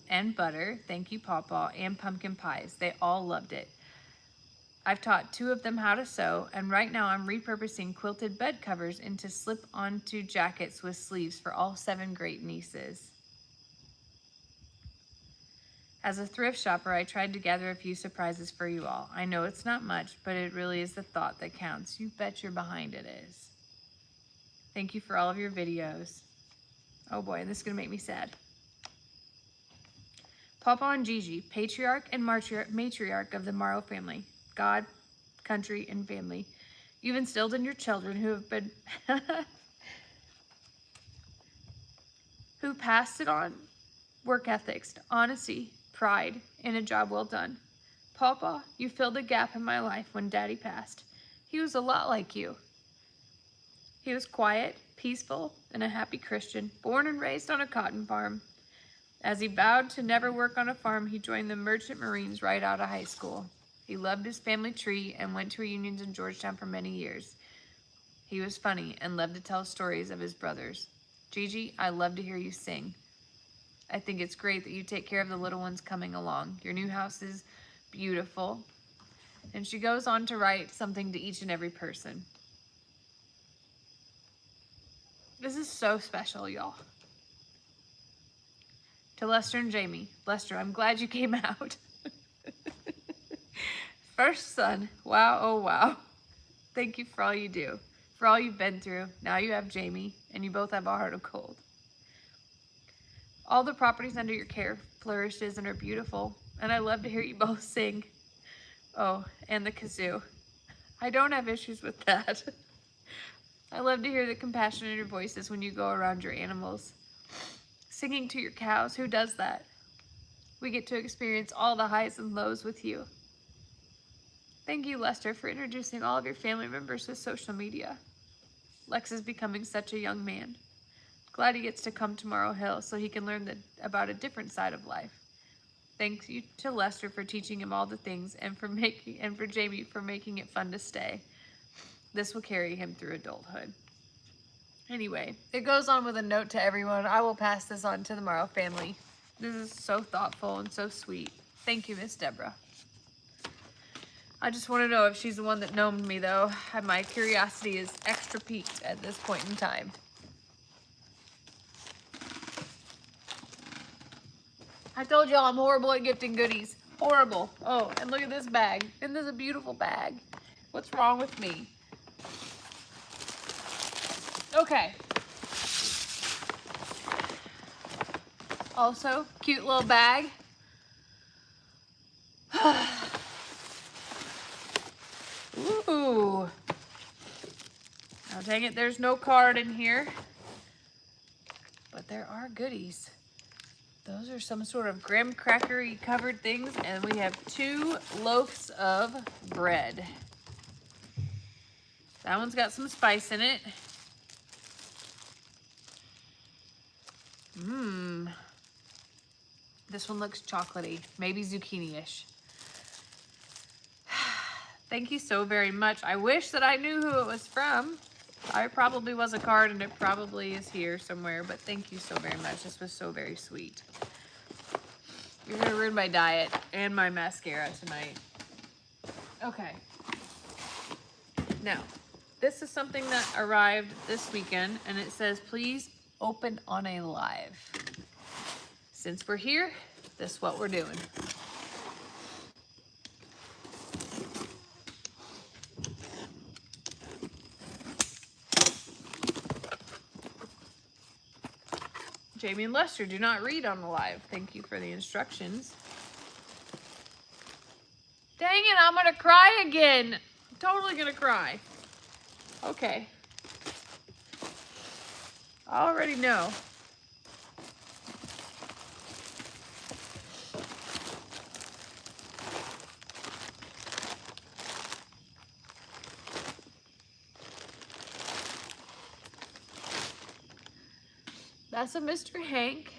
and butter, thank you Pawpaw, and pumpkin pies. They all loved it. I've taught 2 of them how to sew, and right now I'm repurposing quilted bed covers into slip-onto jackets with sleeves for all 7 great nieces. As a thrift shopper, I tried to gather a few surprises for you all. I know it's not much, but it really is the thought that counts. You bet your behind it is. Thank you for all of your videos. Oh boy, this is gonna make me sad. Papa and Gigi, patriarch and matriarch of the Morrow family. God, country, and family. You've instilled in your children who have been who passed it on work ethics, honesty, pride, and a job well done. Papa, you filled a gap in my life when Daddy passed. He was a lot like you. He was quiet, peaceful, and a happy Christian, born and raised on a cotton farm. As he vowed to never work on a farm, he joined the Merchant Marines right out of high school. He loved his family tree and went to reunions in Georgetown for many years. He was funny and loved to tell stories of his brothers. Gigi, I love to hear you sing. I think it's great that you take care of the little ones coming along. Your new house is beautiful. And she goes on to write something to each and every person. This is so special, y'all. To Lester and Jamie. Lester, I'm glad you came out. First son. Wow, oh wow. Thank you for all you do. For all you've been through. Now you have Jamie, and you both have a heart of gold. All the properties under your care flourishes and are beautiful, and I love to hear you both sing. Oh, and the kazoo. I don't have issues with that. I love to hear the compassion in your voices when you go around your animals. Singing to your cows, who does that? We get to experience all the highs and lows with you. Thank you, Lester, for introducing all of your family members to social media. Lex is becoming such a young man. Glad he gets to come to Morrow Hill so he can learn about a different side of life. Thank you to Lester for teaching him all the things and for Jamie for making it fun to stay. This will carry him through adulthood. Anyway, it goes on with a note to everyone. I will pass this on to the Morrow family. This is so thoughtful and so sweet. Thank you, Miss Deborah. I just want to know if she's the one that gnomed me, though. My curiosity is extra piqued at this point in time. I told y'all I'm horrible at gifting goodies. Horrible. Oh, and look at this bag. Isn't this a beautiful bag? What's wrong with me? Okay. Also, cute little bag. Ooh. Now dang it, there's no card in here. But there are goodies. Those are some sort of graham crackery covered things, and we have 2 loaves of bread. That one's got some spice in it. This one looks chocolatey, maybe zucchini-ish. Thank you so very much. I wish that I knew who it was from. It probably was a card and it probably is here somewhere, but thank you so very much. This was so very sweet. You're gonna ruin my diet and my mascara tonight. Okay. Now, this is something that arrived this weekend and it says, please open on a live. Since we're here, this is what we're doing. Jamie and Lester, do not read on the live. Thank you for the instructions. Dang it, I'm gonna cry again. I'm totally gonna cry. Okay. I already know. That's a Mr. Hank.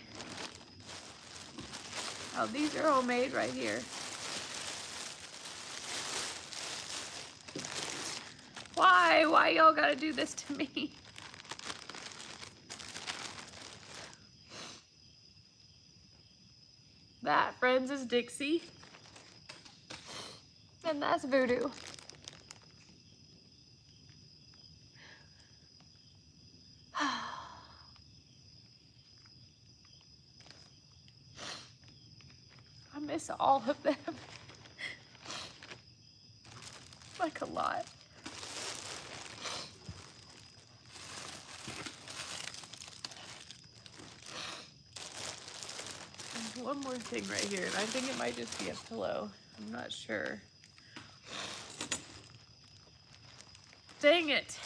Oh, these are homemade right here. Why? Why y'all gotta do this to me? That, friends, is Dixie. And that's Voodoo. I miss all of them. Like a lot. There's one more thing right here, and I think it might just be a pillow. I'm not sure. Dang it.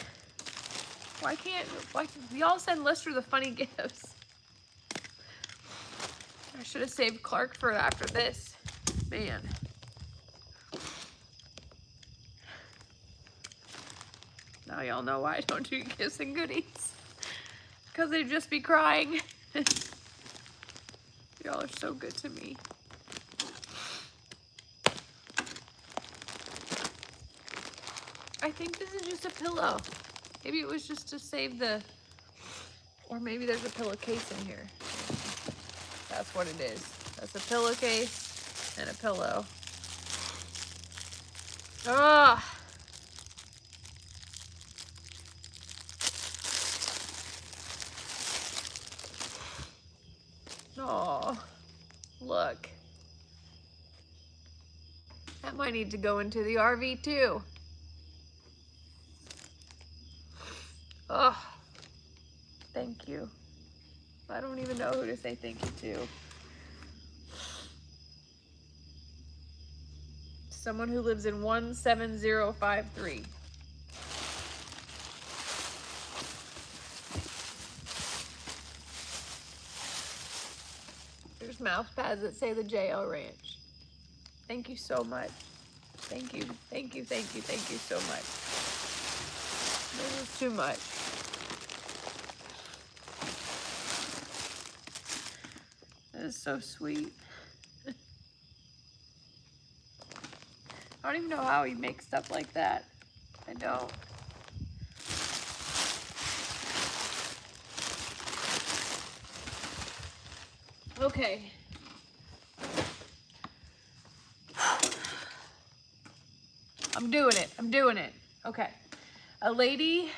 Why y'all send Lester the funny gifts? I should have saved Clark for after this. Man. Now y'all know why I don't do gifts and goodies. Because they'd just be crying. Y'all are so good to me. I think this is just a pillow. Maybe it was just to save the, or maybe there's a pillowcase in here. That's what it is. That's a pillowcase and a pillow. Ah. Oh, look. That might need to go into the RV too. Oh, thank you. I don't even know who to say thank you to. Someone who lives in 17053. There's mouse pads that say the JL Ranch. Thank you so much. Thank you, thank you, thank you, thank you so much. This is too much. That is so sweet. I don't even know how he makes stuff like that. I don't. Okay. I'm doing it. I'm doing it. Okay. A lady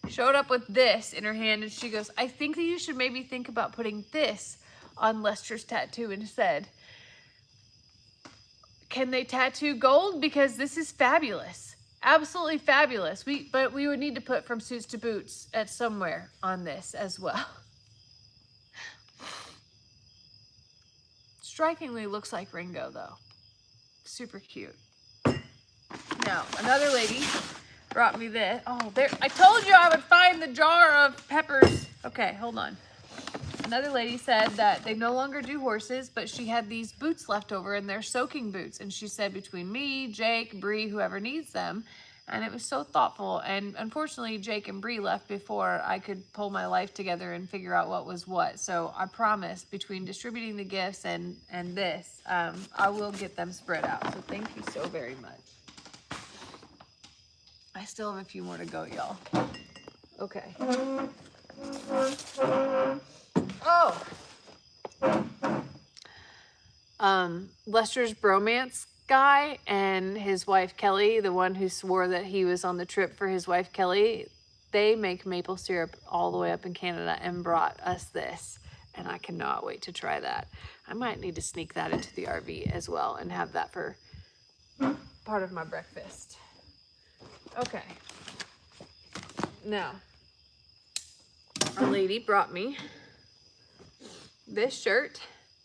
showed up with this in her hand and she goes, I think that you should maybe think about putting this on Lester's tattoo instead. Can they tattoo gold? Because this is fabulous. Absolutely fabulous. But we would need to put from suits to boots at somewhere on this as well. Strikingly looks like Ringo though. Super cute. Now, another lady brought me this. Oh, there, I told you I would find the jar of peppers. Okay, hold on. Another lady said that they no longer do horses, but she had these boots left over and they're soaking boots. And she said between me, Jake, Bree, whoever needs them, And it was so thoughtful. And unfortunately, Jake and Bree left before I could pull my life together and figure out what was what. So I promise, between distributing the gifts and this, I will get them spread out. So thank you so very much. I still have a few more to go, y'all. Okay. Oh. Lester's bromance guy and his wife Kelly, the one who swore that he was on the trip for his wife Kelly, they make maple syrup all the way up in Canada and brought us this, and I cannot wait to try that. I might need to sneak that into the RV as well and have that for part of my breakfast. Okay. Now, a lady brought me this shirt,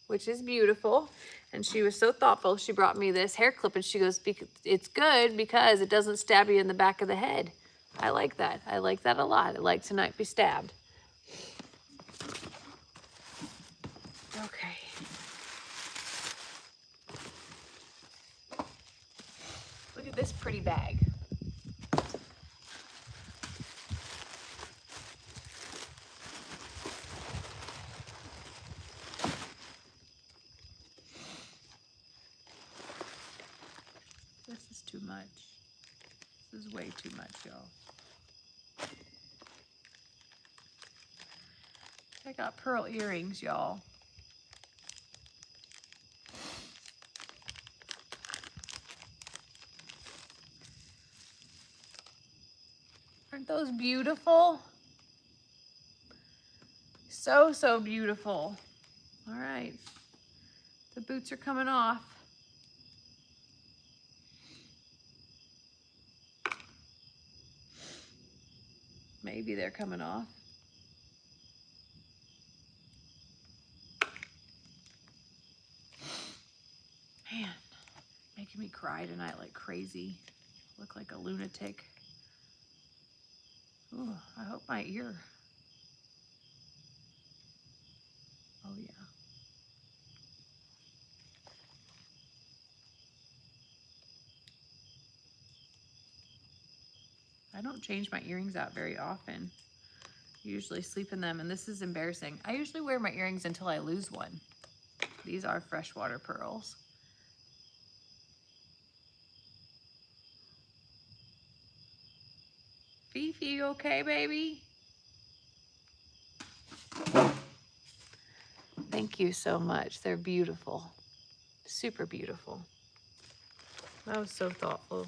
which is beautiful. And she was so thoughtful. She brought me this hair clip and she goes, it's good because it doesn't stab you in the back of the head. I like that. I like that a lot. I like to not be stabbed. Okay. Look at this pretty bag. This is too much. This is way too much, y'all. I got pearl earrings, y'all. Aren't those beautiful? So, so beautiful. All right. The boots are coming off. Maybe they're coming off. Man, making me cry tonight like crazy. Look like a lunatic. Ooh, I hope my ear. Oh yeah. I don't change my earrings out very often. I usually sleep in them, and this is embarrassing. I usually wear my earrings until I lose one. These are freshwater pearls. Fifi, you okay, baby? Thank you so much. They're beautiful. Super beautiful. That was so thoughtful.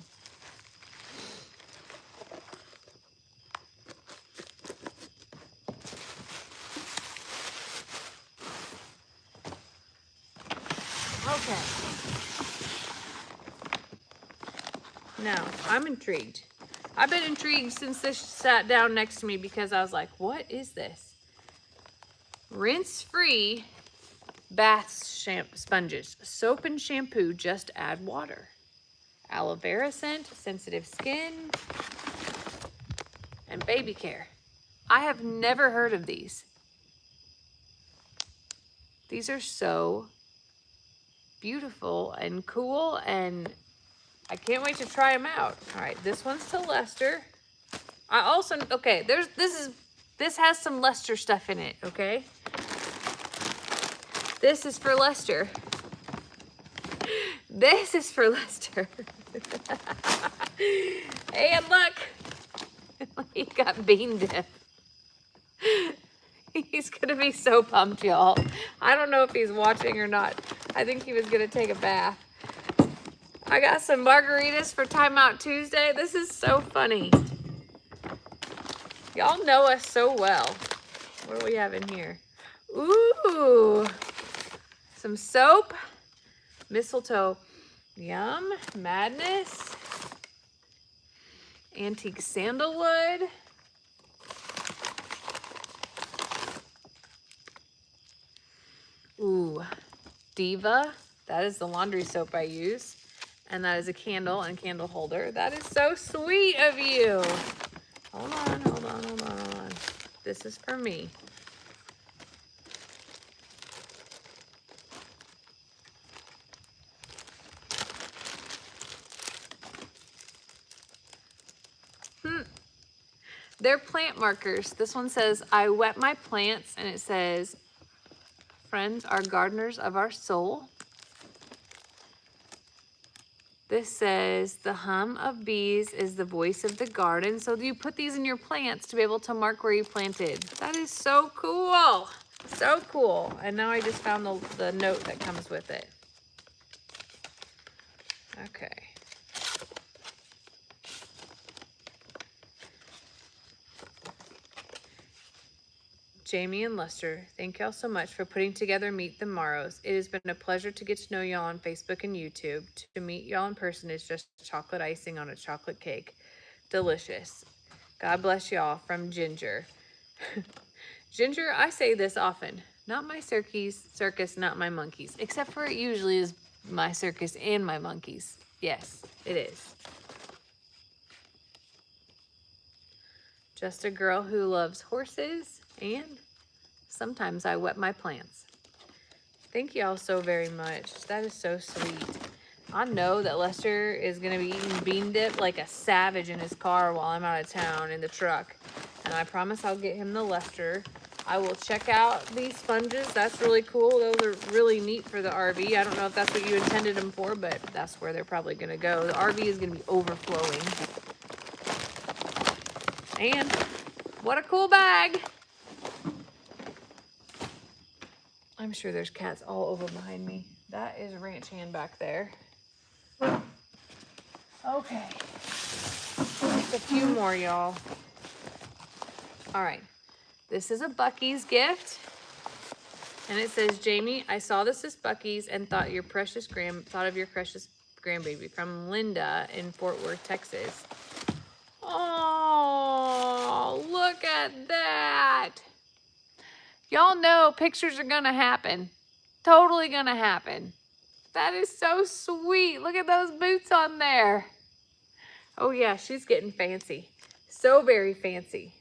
Okay. Now, I'm intrigued. I've been intrigued since this sat down next to me because I was like, what is this? Rinse-free bath sponges. Soap and shampoo, just add water. Aloe vera scent, sensitive skin, and baby care. I have never heard of these. These are so beautiful and cool, and I can't wait to try them out. All right, this one's to Lester. I also, okay, this has some Lester stuff in it, okay? This is for Lester. This is for Lester. And look, he got bean dip. He's gonna be so pumped, y'all. I don't know if he's watching or not. I think he was gonna take a bath. I got some margaritas for Time Out Tuesday. This is so funny. Y'all know us so well. What do we have in here? Ooh, some soap, mistletoe, yum, madness, antique sandalwood, ooh, Diva. That is the laundry soap I use. And that is a candle and candle holder. That is so sweet of you. Hold on, hold on, hold on, hold on. This is for me. They're plant markers. This one says, I wet my plants, and it says, friends are gardeners of our soul. This says, the hum of bees is the voice of the garden. So you put these in your plants to be able to mark where you planted. That is so cool. So cool. And now I just found the note that comes with it. Okay. Jamie and Lester, thank y'all so much for putting together Meet the Morrows. It has been a pleasure to get to know y'all on Facebook and YouTube. To meet y'all in person is just chocolate icing on a chocolate cake. Delicious. God bless y'all from Ginger. Ginger, I say this often. Not my circus, not my monkeys. Except for it usually is my circus and my monkeys. Yes, it is. Just a girl who loves horses, and sometimes I wet my plants. Thank you all so very much. That is so sweet. I know that Lester is going to be eating bean dip like a savage in his car while I'm out of town in the truck. And I promise I'll get him the Lester. I will check out these sponges. That's really cool. Those are really neat for the RV. I don't know if that's what you intended them for, but that's where they're probably going to go. The RV is going to be overflowing. And what a cool bag. I'm sure there's cats all over behind me. That is Ranch Hand back there. Okay. Just a few more, y'all. All right. This is a Buc-ee's gift. And it says, Jamie, I saw this as Buc-ee's and thought of your precious grandbaby from Linda in Fort Worth, Texas. Oh, look at that. Y'all know pictures are gonna happen. Totally gonna happen. That is so sweet. Look at those boots on there. Oh yeah, she's getting fancy. So very fancy.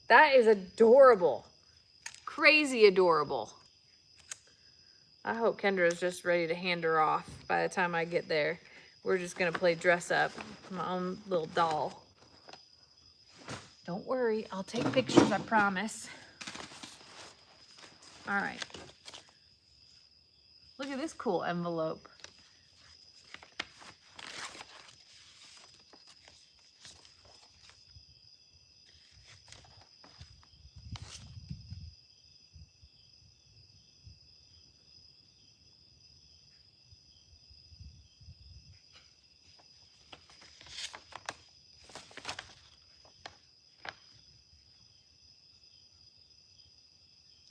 That is adorable. Crazy adorable. I hope Kendra is just ready to hand her off by the time I get there. We're just gonna play dress up. My own little doll. Don't worry, I'll take pictures, I promise. All right. Look at this cool envelope.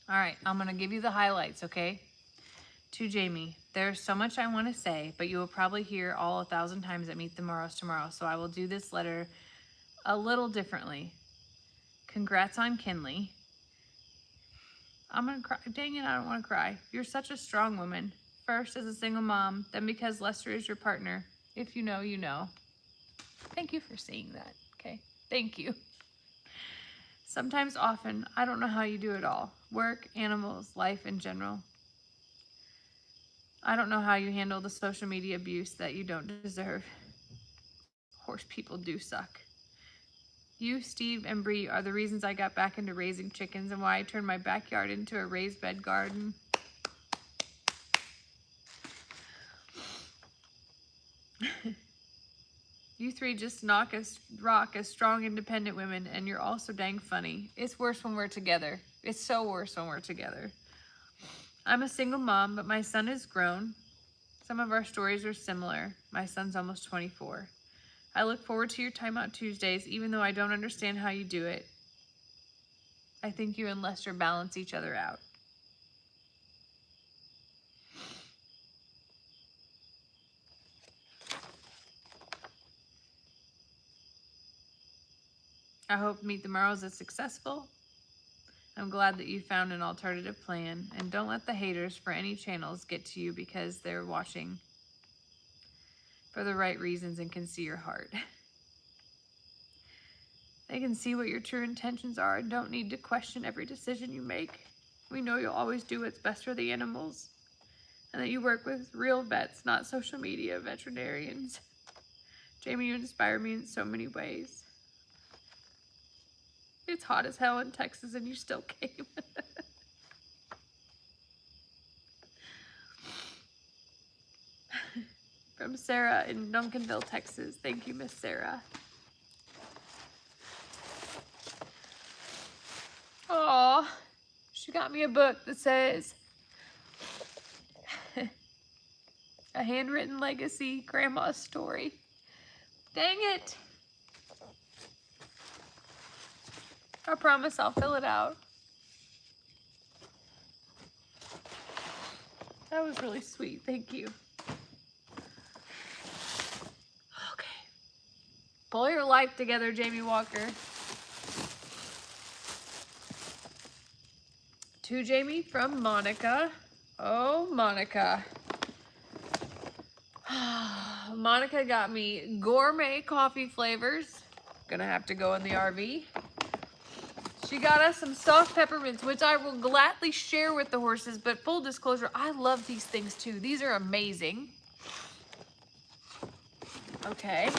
All right, I'm gonna give you the highlights, okay? To Jamie, there's so much I want to say, but you will probably hear all 1,000 times at Meet the Morrows tomorrow, so I will do this letter a little differently. Congrats on Kinley. I'm gonna cry. Dang it, I don't want to cry. You're such a strong woman. First as a single mom, then because Lester is your partner. If you know, you know. Thank you for saying that, okay? Thank you. Sometimes, often, I don't know how you do it all. Work, animals, life in general. I don't know how you handle the social media abuse that you don't deserve. Horse people do suck. You, Steve, and Bree are the reasons I got back into raising chickens and why I turned my backyard into a raised bed garden. You three just rock as strong, independent women, and you're all so dang funny. It's worse when we're together. It's so worse when we're together. I'm a single mom, but my son is grown. Some of our stories are similar. My son's almost 24. I look forward to your Time Out Tuesdays, even though I don't understand how you do it. I think you and Lester balance each other out. I hope Meet the Morrows is successful. I'm glad that you found an alternative plan, and don't let the haters for any channels get to you because they're watching for the right reasons and can see your heart. They can see what your true intentions are and don't need to question every decision you make. We know you'll always do what's best for the animals, and that you work with real vets, not social media veterinarians. Jamie, you inspire me in so many ways. It's hot as hell in Texas and you still came. From Sarah in Duncanville, Texas. Thank you, Miss Sarah. Aw, she got me a book that says A Handwritten Legacy, Grandma's Story. Dang it. I promise I'll fill it out. That was really sweet. Thank you. Okay. Pull your life together, Jamie Walker. To Jamie from Monica. Oh, Monica. Monica got me gourmet coffee flavors. Gonna have to go in the RV. She got us some soft peppermints, which I will gladly share with the horses, but full disclosure, I love these things too. These are amazing. Okay.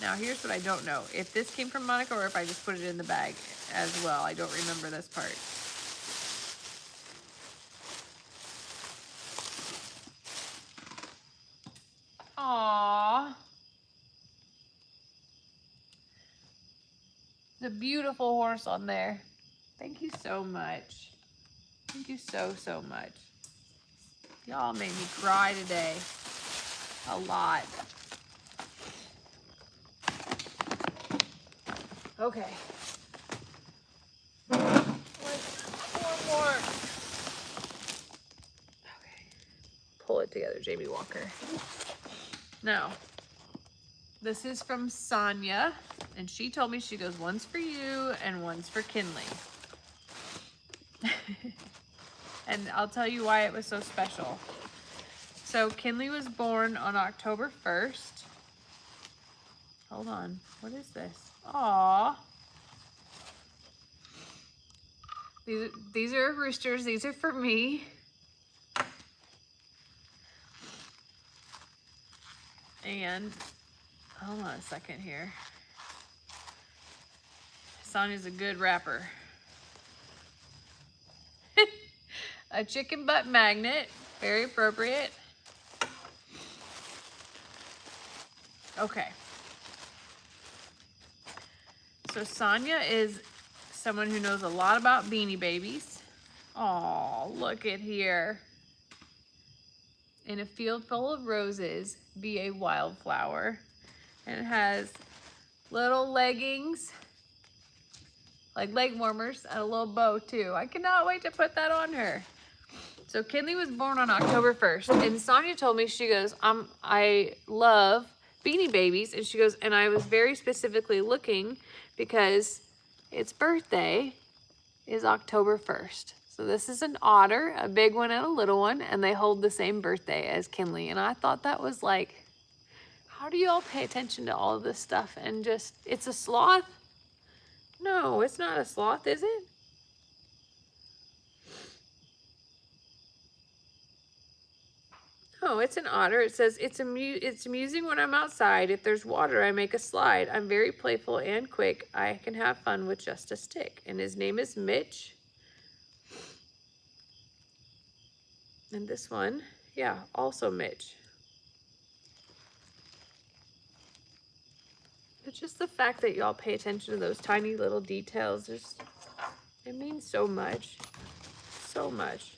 Now here's what I don't know. If this came from Monica or if I just put it in the bag as well. I don't remember this part. Aww. The beautiful horse on there. Thank you so much. Thank you so, so much. Y'all made me cry today. A lot. Okay. One more. Okay. Pull it together, Jamie Walker. Now, this is from Sonia, and she told me, she goes, one's for you and one's for Kinley. And I'll tell you why it was so special. So Kinley was born on October 1st. Hold on, what is this? Aww. These are roosters, these are for me. And hold on a second here. Sonia's a good rapper. A chicken butt magnet, very appropriate. Okay. So Sonia is someone who knows a lot about Beanie Babies. Oh, look at here. In a field full of roses, be a wildflower. And it has little leggings, like leg warmers, and a little bow too. I cannot wait to put that on her. So Kinley was born on October 1st, and Sonia told me, she goes, I love Beanie Babies, and she goes, and I was very specifically looking because its birthday is October 1st. So this is an otter, a big one and a little one, and they hold the same birthday as Kinley. And I thought that was like, how do you all pay attention to all of this stuff? And just, it's a sloth? No, it's not a sloth, is it? Oh, it's an otter. It says, it's amusing when I'm outside. If there's water, I make a slide. I'm very playful and quick. I can have fun with just a stick. And his name is Mitch. And this one, yeah, also Mitch. But just the fact that y'all pay attention to those tiny little details, it means so much. So much.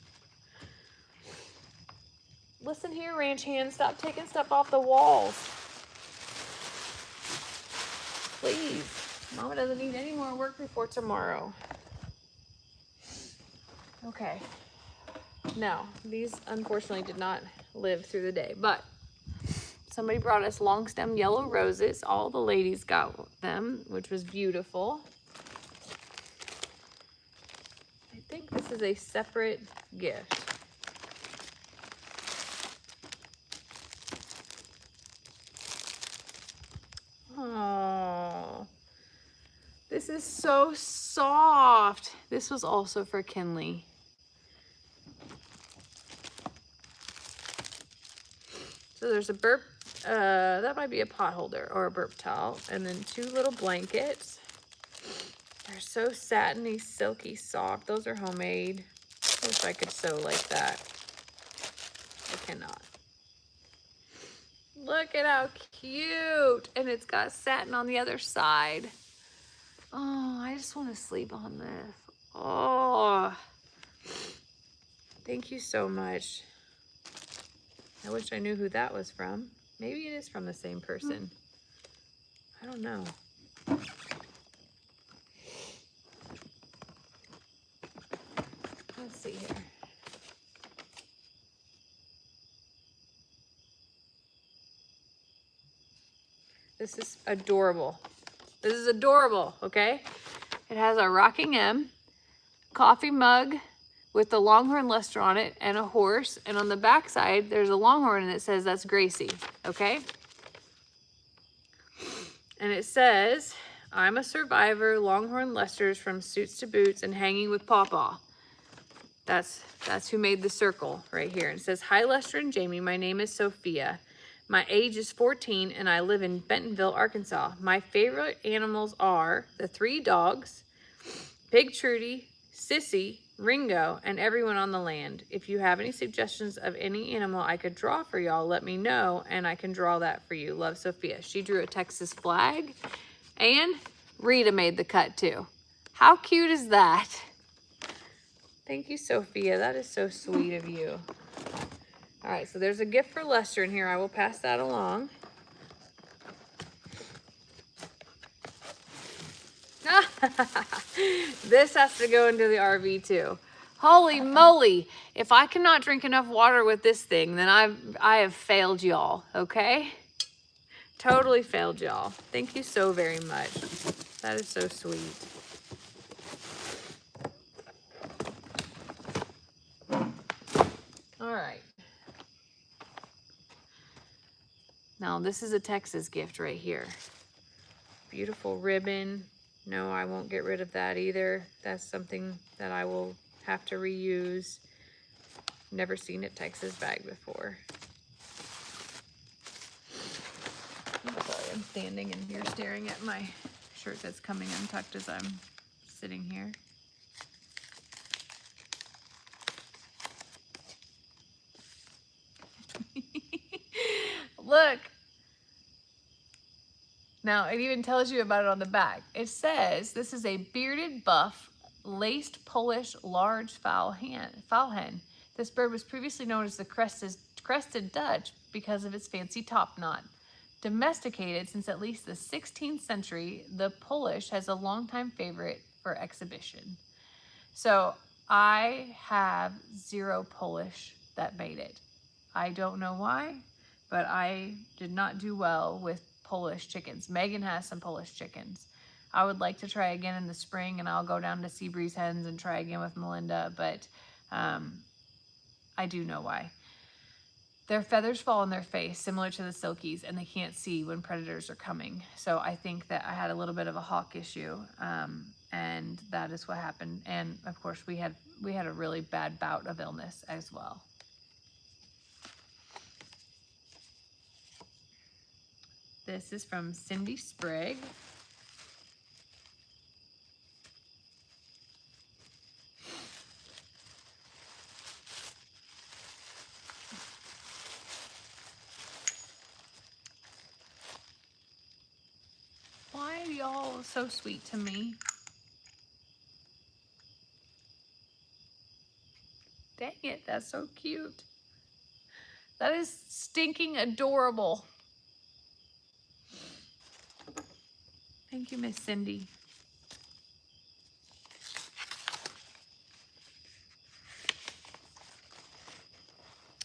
Listen here, ranch hands, stop taking stuff off the walls. Please. Mama doesn't need any more work before tomorrow. Okay. Now, these unfortunately did not live through the day, but somebody brought us long stem yellow roses. All the ladies got them, which was beautiful. I think this is a separate gift. Oh, this is so soft. This was also for Kinley. So there's a burp, that might be a pot holder or a burp towel, and then two little blankets. They're so satiny, silky, soft. Those are homemade. I wish I could sew like that. I cannot. Look at how cute. And it's got satin on the other side. Oh, I just want to sleep on this. Oh, thank you so much. I wish I knew who that was from. Maybe it is from the same person. I don't know. Let's see here. This is adorable. This is adorable, okay? It has a rocking M, coffee mug with the Longhorn Lester on it and a horse. And on the back side, there's a Longhorn and it says that's Gracie, okay? And it says, I'm a survivor, Longhorn Lesters from suits to boots and hanging with Pawpaw. That's who made the circle right here. And it says, hi Lester and Jamie, my name is Sophia. My age is 14 and I live in Bentonville, Arkansas. My favorite animals are the 3 dogs, Pig Trudy, Sissy, Ringo, and everyone on the land. If you have any suggestions of any animal I could draw for y'all, let me know and I can draw that for you. Love, Sophia. She drew a Texas flag and Rita made the cut too. How cute is that? Thank you, Sophia. That is so sweet of you. All right, so there's a gift for Lester in here. I will pass that along. This has to go into the RV too. Holy moly. If I cannot drink enough water with this thing, then I have failed y'all, okay? Totally failed y'all. Thank you so very much. That is so sweet. All right. Now this is a Texas gift right here. Beautiful ribbon. No, I won't get rid of that either. That's something that I will have to reuse. Never seen a Texas bag before. I'm sorry, I'm standing and you're staring at my shirt that's coming untucked as I'm sitting here. Look. Now, it even tells you about it on the back. It says, this is a bearded buff, laced Polish large fowl hen. This bird was previously known as the crested Dutch because of its fancy top knot. Domesticated since at least the 16th century, the Polish has a longtime favorite for exhibition. So I have 0 Polish that made it. I don't know why, but I did not do well with Polish chickens. Megan has some Polish chickens. I would like to try again in the spring, and I'll go down to Seabreeze Hens and try again with Melinda, but I do know why. Their feathers fall on their face, similar to the silkies, and they can't see when predators are coming. So I think that I had a little bit of a hawk issue, and that is what happened. And of course, we had a really bad bout of illness as well. This is from Cindy Sprague. Why are y'all so sweet to me? Dang it, that's so cute. That is stinking adorable. Thank you, Miss Cindy.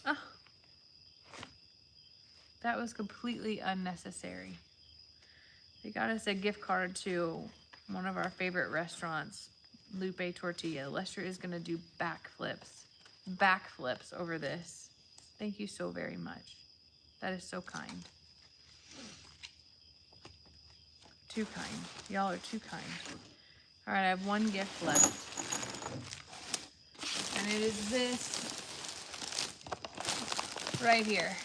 Oh, that was completely unnecessary. They got us a gift card to one of our favorite restaurants, Lupe Tortilla. Lester is gonna do backflips over this. Thank you so very much. That is so kind. Too kind. Y'all are too kind. All right, I have 1 gift left. And it is this right here.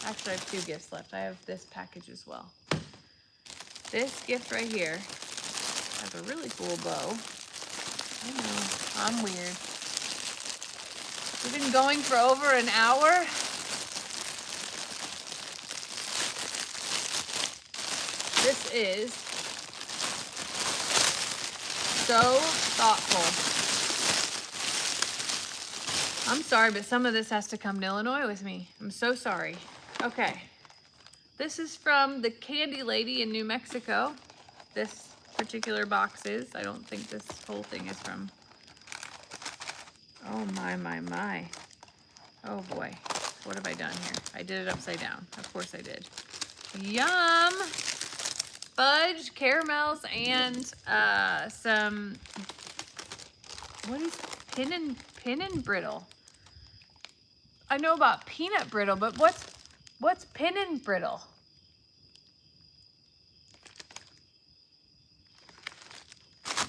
Actually, I have 2 gifts left. I have this package as well. This gift right here Has a really cool bow. I know, I'm weird. We've been going for over an hour. This is so thoughtful. I'm sorry, but some of this has to come to Illinois with me. I'm so sorry. Okay. This is from the Candy Lady in New Mexico. This particular box is. I don't think this whole thing is from. Oh my, my, my. Oh boy. What have I done here? I did it upside down. Of course I did. Yum! Fudge, caramels, and some, what is pin and brittle? I know about peanut brittle, but what's pin and brittle?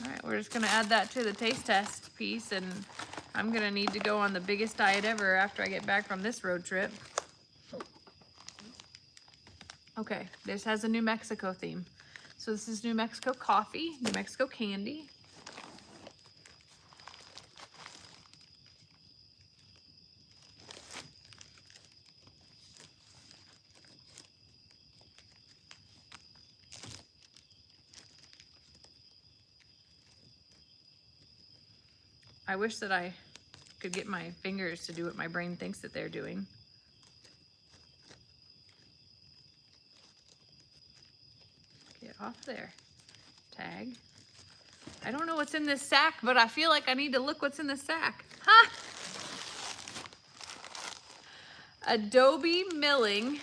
All right, we're just gonna add that to the taste test piece, and I'm gonna need to go on the biggest diet ever after I get back from this road trip. Okay, this has a New Mexico theme. So this is New Mexico coffee, New Mexico candy. I wish that I could get my fingers to do what my brain thinks that they're doing. Get off there. Tag. I don't know what's in this sack, but I feel like I need to look what's in the sack. Ha! Adobe milling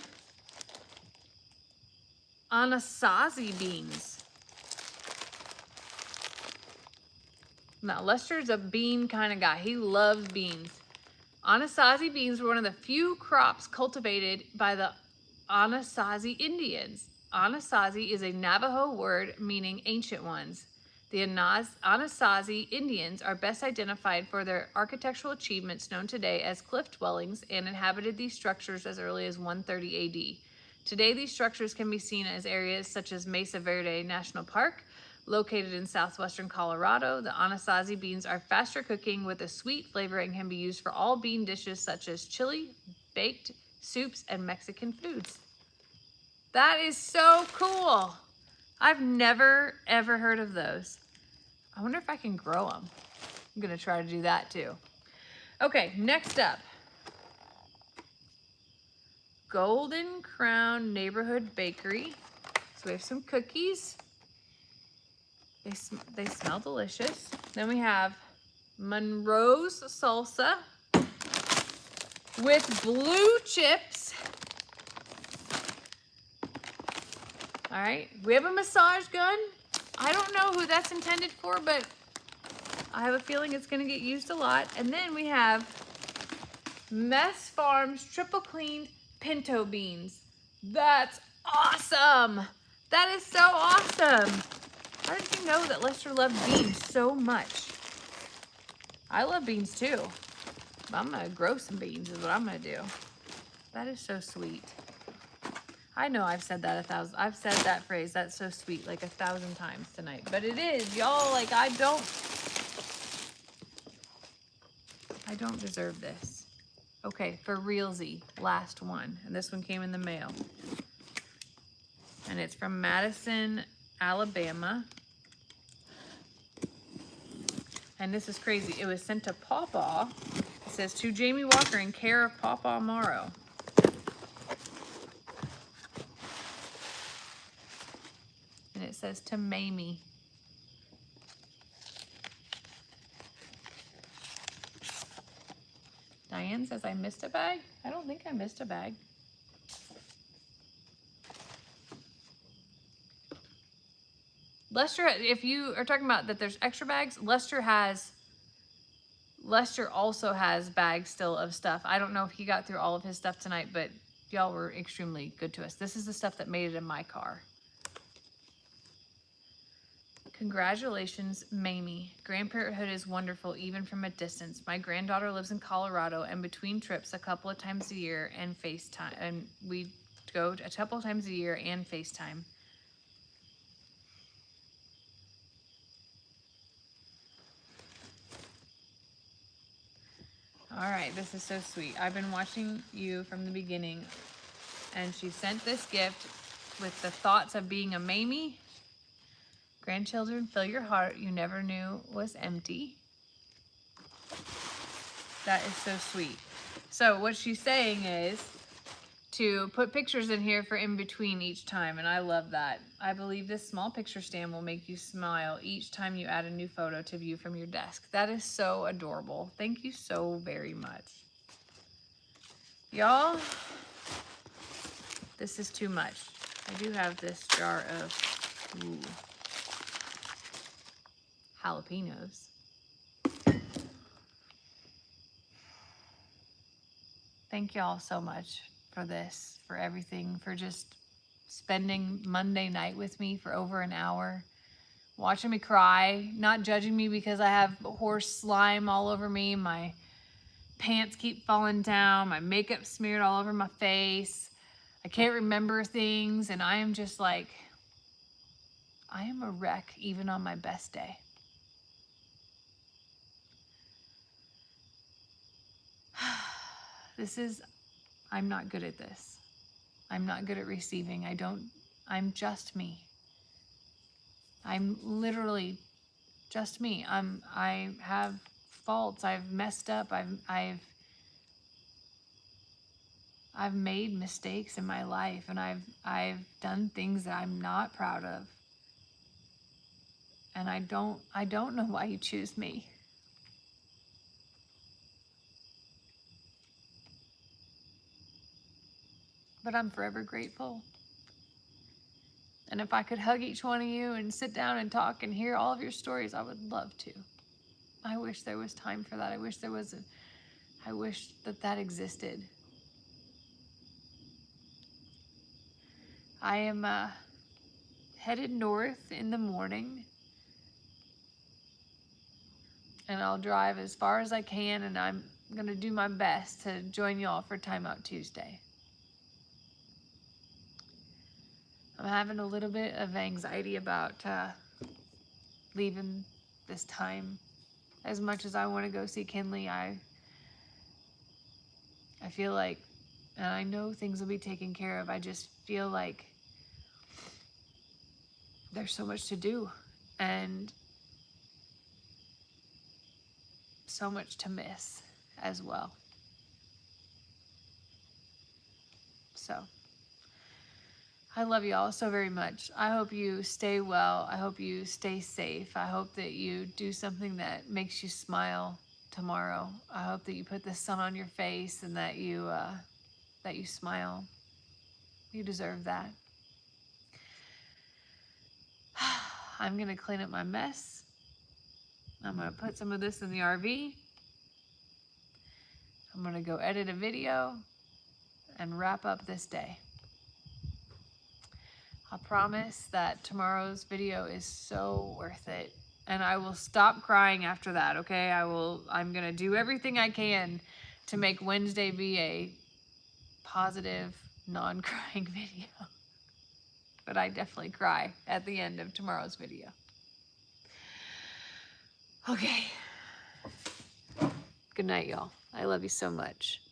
Anasazi beans. Now, Lester's a bean kind of guy. He loves beans. Anasazi beans were one of the few crops cultivated by the Anasazi Indians. Anasazi is a Navajo word meaning ancient ones. The Anasazi Indians are best identified for their architectural achievements known today as cliff dwellings and inhabited these structures as early as 130 AD. Today, these structures can be seen as areas such as Mesa Verde National Park, located in southwestern Colorado. The Anasazi beans are faster cooking with a sweet flavor and can be used for all bean dishes such as chili, baked, soups, and Mexican foods. That is so cool. I've never, ever heard of those. I wonder if I can grow them. I'm gonna try to do that too. Okay, next up. Golden Crown Neighborhood Bakery. So we have some cookies. They smell delicious. Then we have Monroe's salsa with blue chips. All right, we have a massage gun. I don't know who that's intended for, but I have a feeling it's gonna get used a lot. And then we have Mess Farms triple cleaned pinto beans. That's awesome. That is so awesome. How did you know that Lester loved beans so much? I love beans too. But I'm gonna grow some beans is what I'm gonna do. That is so sweet. I know I've said that I've said that phrase, that's so sweet, like 1,000 times tonight. But it is, y'all, like I don't deserve this. Okay, for realsy, last one. And this one came in the mail. And it's from Madison, Alabama. And this is crazy. It was sent to Pawpaw. It says, to Jamie Walker in care of Pawpaw Morrow. And it says to Mamie. Diane says, I missed a bag? I don't think I missed a bag. Lester, if you are talking about that there's extra bags, Lester also has bags still of stuff. I don't know if he got through all of his stuff tonight, but y'all were extremely good to us. This is the stuff that made it in my car. Congratulations, Mamie. Grandparenthood is wonderful, even from a distance. My granddaughter lives in Colorado, and between trips, a couple of times a year and FaceTime, and we go a couple of times a year and FaceTime. All right, this is so sweet. I've been watching you from the beginning, and she sent this gift with the thoughts of being a Mamie. Grandchildren, fill your heart you never knew was empty. That is so sweet. So what she's saying is to put pictures in here for in between each time, and I love that. I believe this small picture stand will make you smile each time you add a new photo to view from your desk. That is so adorable. Thank you so very much. Y'all, this is too much. I do have this jar of jalapenos. Thank y'all so much for this, for everything, for just spending Monday night with me for over an hour, watching me cry, not judging me because I have horse slime all over me, my pants keep falling down, my makeup smeared all over my face, I can't remember things, and I am just like, I am a wreck even on my best day. I'm not good at this. I'm not good at receiving. I'm just me. I'm literally just me. I have faults. I've messed up. I've made mistakes in my life, and I've done things that I'm not proud of. And I don't know why you choose me. But I'm forever grateful. And if I could hug each one of you and sit down and talk and hear all of your stories, I would love to. I wish there was time for that. I wish that existed. I am headed north in the morning, and I'll drive as far as I can, and I'm gonna do my best to join y'all for Time Out Tuesday. I'm having a little bit of anxiety about leaving this time. As much as I want to go see Kinley, I feel like, and I know things will be taken care of, I just feel like there's so much to do and so much to miss as well. So I love you all so very much. I hope you stay well. I hope you stay safe. I hope that you do something that makes you smile tomorrow. I hope that you put the sun on your face and that you smile. You deserve that. I'm gonna clean up my mess. I'm gonna put some of this in the RV. I'm gonna go edit a video and wrap up this day. I promise that tomorrow's video is so worth it. And I will stop crying after that, okay? I'm gonna do everything I can to make Wednesday be a positive, non-crying video. But I definitely cry at the end of tomorrow's video. Okay. Good night, y'all. I love you so much.